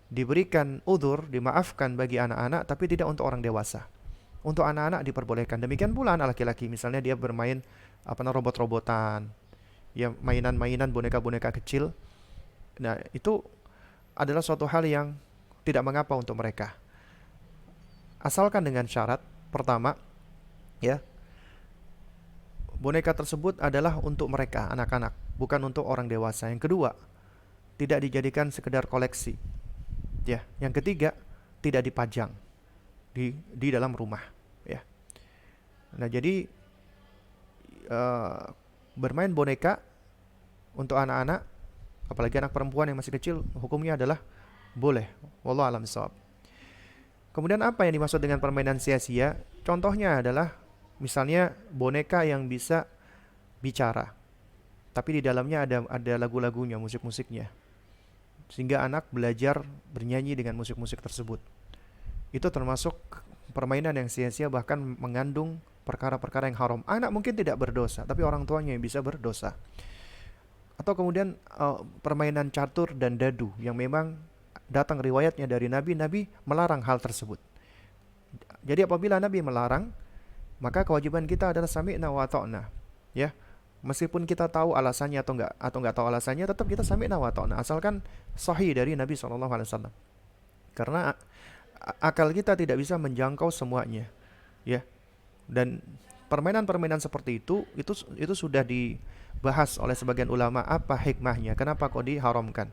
Diberikan udzur, dimaafkan bagi anak-anak, tapi tidak untuk orang dewasa. Untuk anak-anak diperbolehkan. Demikian pula anak laki-laki, misalnya dia bermain robot-robotan, ya mainan-mainan boneka-boneka kecil. Nah, itu adalah suatu hal yang tidak mengapa untuk mereka. Asalkan dengan syarat pertama, ya, boneka tersebut adalah untuk mereka, anak-anak, bukan untuk orang dewasa. Yang kedua, tidak dijadikan sekedar koleksi. Ya, yang ketiga, tidak dipajang di dalam rumah, ya. Nah, jadi bermain boneka untuk anak-anak, apalagi anak perempuan yang masih kecil, hukumnya adalah boleh. Wallahu a'lam bishawab. Kemudian apa yang dimaksud dengan permainan sia-sia? Contohnya adalah misalnya boneka yang bisa bicara, tapi di dalamnya ada lagu-lagunya, musik-musiknya, sehingga anak belajar bernyanyi dengan musik-musik tersebut. Itu termasuk permainan yang sia-sia, bahkan mengandung perkara-perkara yang haram. Anak mungkin tidak berdosa, tapi orang tuanya yang bisa berdosa. Atau kemudian permainan catur dan dadu yang memang datang riwayatnya dari Nabi, Nabi melarang hal tersebut. Jadi apabila Nabi melarang, maka kewajiban kita adalah sami'na wa ta'na, ya. Meskipun kita tahu alasannya atau enggak tahu alasannya, tetap kita sami'na wa ta'na, asalkan sahih dari Nabi SAW. Karena akal kita tidak bisa menjangkau semuanya, ya. Dan permainan-permainan seperti itu sudah dibahas oleh sebagian ulama, apa hikmahnya, kenapa kok diharamkan.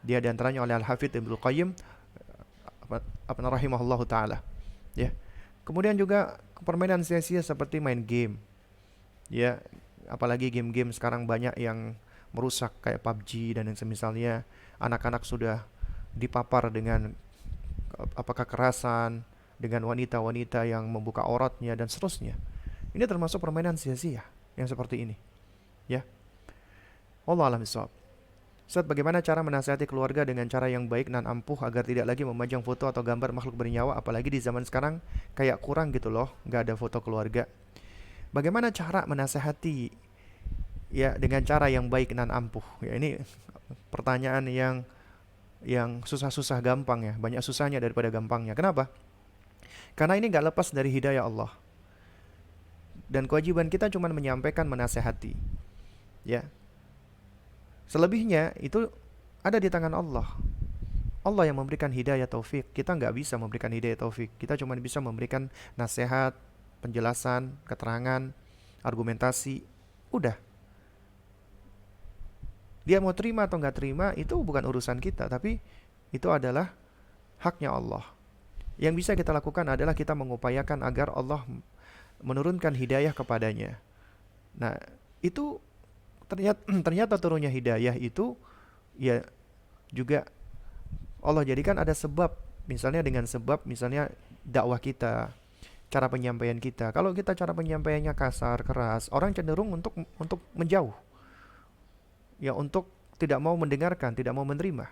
Dia diantaranya oleh Al-Hafidz Ibnu Qayyim rahimahullahu taala, ya. Kemudian juga permainan sia-sia seperti main game, ya, apalagi game-game sekarang banyak yang merusak kayak PUBG dan yang semisalnya. Anak-anak sudah dipapar dengan kekerasan, dengan wanita-wanita yang membuka auratnya dan seterusnya. Ini termasuk permainan sia-sia yang seperti ini, ya. Wallahu a'lam bishawab. Ustaz, bagaimana cara menasihati keluarga dengan cara yang baik dan ampuh agar tidak lagi memajang foto atau gambar makhluk bernyawa, apalagi di zaman sekarang kayak kurang gitu loh, nggak ada foto keluarga. Bagaimana cara menasihati ya dengan cara yang baik dan ampuh? Ya, ini pertanyaan yang susah-susah gampang ya, banyak susahnya daripada gampangnya. Kenapa? Karena ini nggak lepas dari hidayah Allah. Dan kewajiban kita cuma menyampaikan, menasihati, ya. Selebihnya itu ada di tangan Allah. Allah yang memberikan hidayah taufik. Kita nggak bisa memberikan hidayah taufik. Kita cuma bisa memberikan nasihat, penjelasan, keterangan, argumentasi. Udah. Dia mau terima atau nggak terima itu bukan urusan kita, tapi itu adalah haknya Allah. Yang bisa kita lakukan adalah kita mengupayakan agar Allah menurunkan hidayah kepadanya. Nah, itu ternyata turunnya hidayah itu ya juga Allah jadikan ada sebab Misalnya dengan sebab misalnya dakwah kita, cara penyampaian kita. Kalau kita cara penyampaiannya kasar, keras, orang cenderung untuk menjauh, ya untuk tidak mau mendengarkan, tidak mau menerima.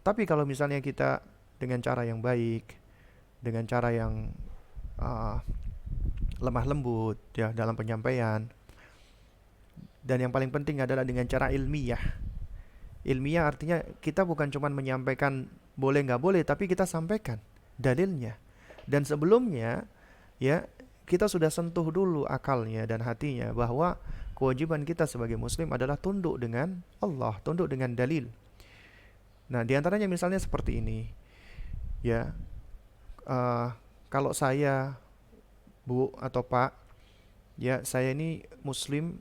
Tapi kalau misalnya kita dengan cara yang baik, dengan cara yang uh, lemah lembut ya dalam penyampaian, dan yang paling penting adalah dengan cara ilmiah. Ilmiah artinya kita bukan cuma menyampaikan boleh nggak boleh, tapi kita sampaikan dalilnya. Dan sebelumnya ya kita sudah sentuh dulu akalnya dan hatinya bahwa kewajiban kita sebagai muslim adalah tunduk dengan Allah, tunduk dengan dalil. Nah, diantaranya misalnya seperti ini, ya, eh, kalau saya, Bu atau Pak, ya saya ini muslim,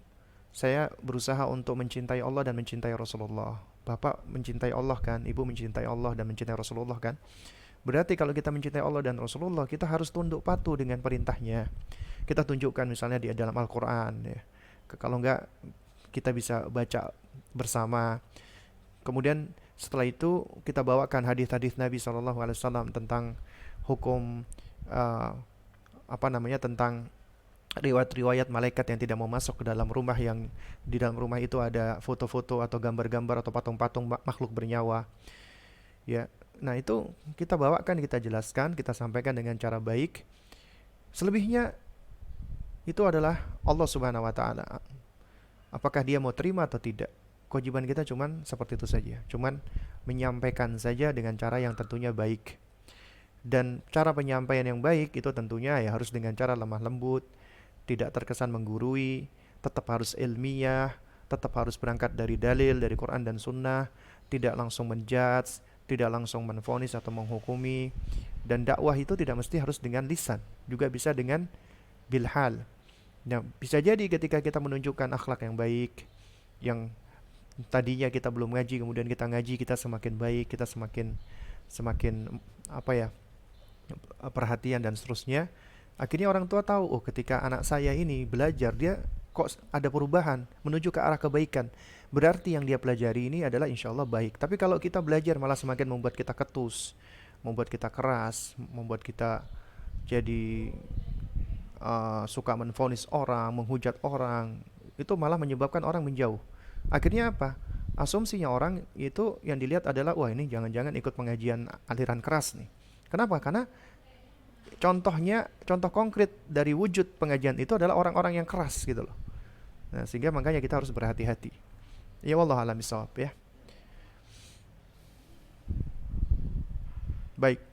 saya berusaha untuk mencintai Allah dan mencintai Rasulullah. Bapak mencintai Allah kan, Ibu mencintai Allah dan mencintai Rasulullah kan. Berarti kalau kita mencintai Allah dan Rasulullah, kita harus tunduk patuh dengan perintahnya. Kita tunjukkan misalnya di dalam Al-Quran ya. Kalau enggak, kita bisa baca bersama. Kemudian setelah itu kita bawakan hadis-hadis Nabi SAW tentang hukum, uh, apa namanya, tentang riwayat-riwayat malaikat yang tidak mau masuk ke dalam rumah, yang di dalam rumah itu ada foto-foto atau gambar-gambar atau patung-patung makhluk bernyawa. Ya, nah itu kita bawakan, kita jelaskan, kita sampaikan dengan cara baik. Selebihnya itu adalah Allah Subhanahu wa taala. Apakah dia mau terima atau tidak? Kewajiban kita cuman seperti itu saja. Cuman menyampaikan saja dengan cara yang tentunya baik. Dan cara penyampaian yang baik itu tentunya ya harus dengan cara lemah lembut, tidak terkesan menggurui, tetap harus ilmiah, tetap harus berangkat dari dalil, dari Quran dan Sunnah, tidak langsung menjudge, tidak langsung menvonis atau menghukumi. Dan dakwah itu tidak mesti harus dengan lisan, juga bisa dengan bilhal. Nah, bisa jadi ketika kita menunjukkan akhlak yang baik, yang tadinya kita belum ngaji, kemudian kita ngaji, kita semakin baik, kita semakin semakin apa ya, perhatian dan seterusnya. Akhirnya orang tua tahu, oh ketika anak saya ini belajar, dia kok ada perubahan menuju ke arah kebaikan. Berarti yang dia pelajari ini adalah insya Allah baik. Tapi kalau kita belajar malah semakin membuat kita ketus, membuat kita keras, membuat kita jadi suka menvonis orang, menghujat orang, itu malah menyebabkan orang menjauh. Akhirnya apa? Asumsinya orang itu yang dilihat adalah, wah ini jangan-jangan ikut pengajian aliran keras nih. Kenapa? Karena contoh konkret dari wujud pengajian itu adalah orang-orang yang keras gitu loh. Nah, sehingga makanya kita harus berhati-hati. Ya wallahu a'lam bishawab ya. Baik.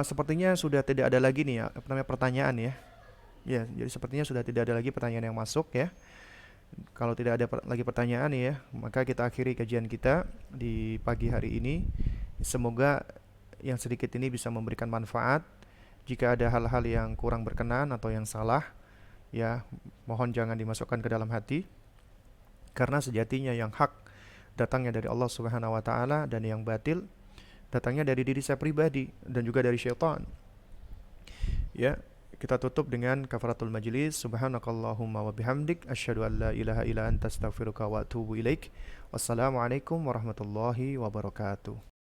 Sepertinya sudah tidak ada lagi nih ya, apa namanya, pertanyaan ya. Ya, jadi sepertinya sudah tidak ada lagi pertanyaan yang masuk ya. Kalau tidak ada lagi pertanyaan ya, maka kita akhiri kajian kita di pagi hari ini. Semoga yang sedikit ini bisa memberikan manfaat. Jika ada hal-hal yang kurang berkenan atau yang salah, ya mohon jangan dimasukkan ke dalam hati, karena sejatinya yang hak datangnya dari Allah Subhanahu wa taala, dan yang batil datangnya dari diri saya pribadi dan juga dari syaitan. Ya, kita tutup dengan kafaratul majlis. Subhanakallahumma wa bihamdik asyhadu an la ilaha illa anta astaghfiruka wa atubu ilaik. Wassalamualaikum warahmatullahi wabarakatuh.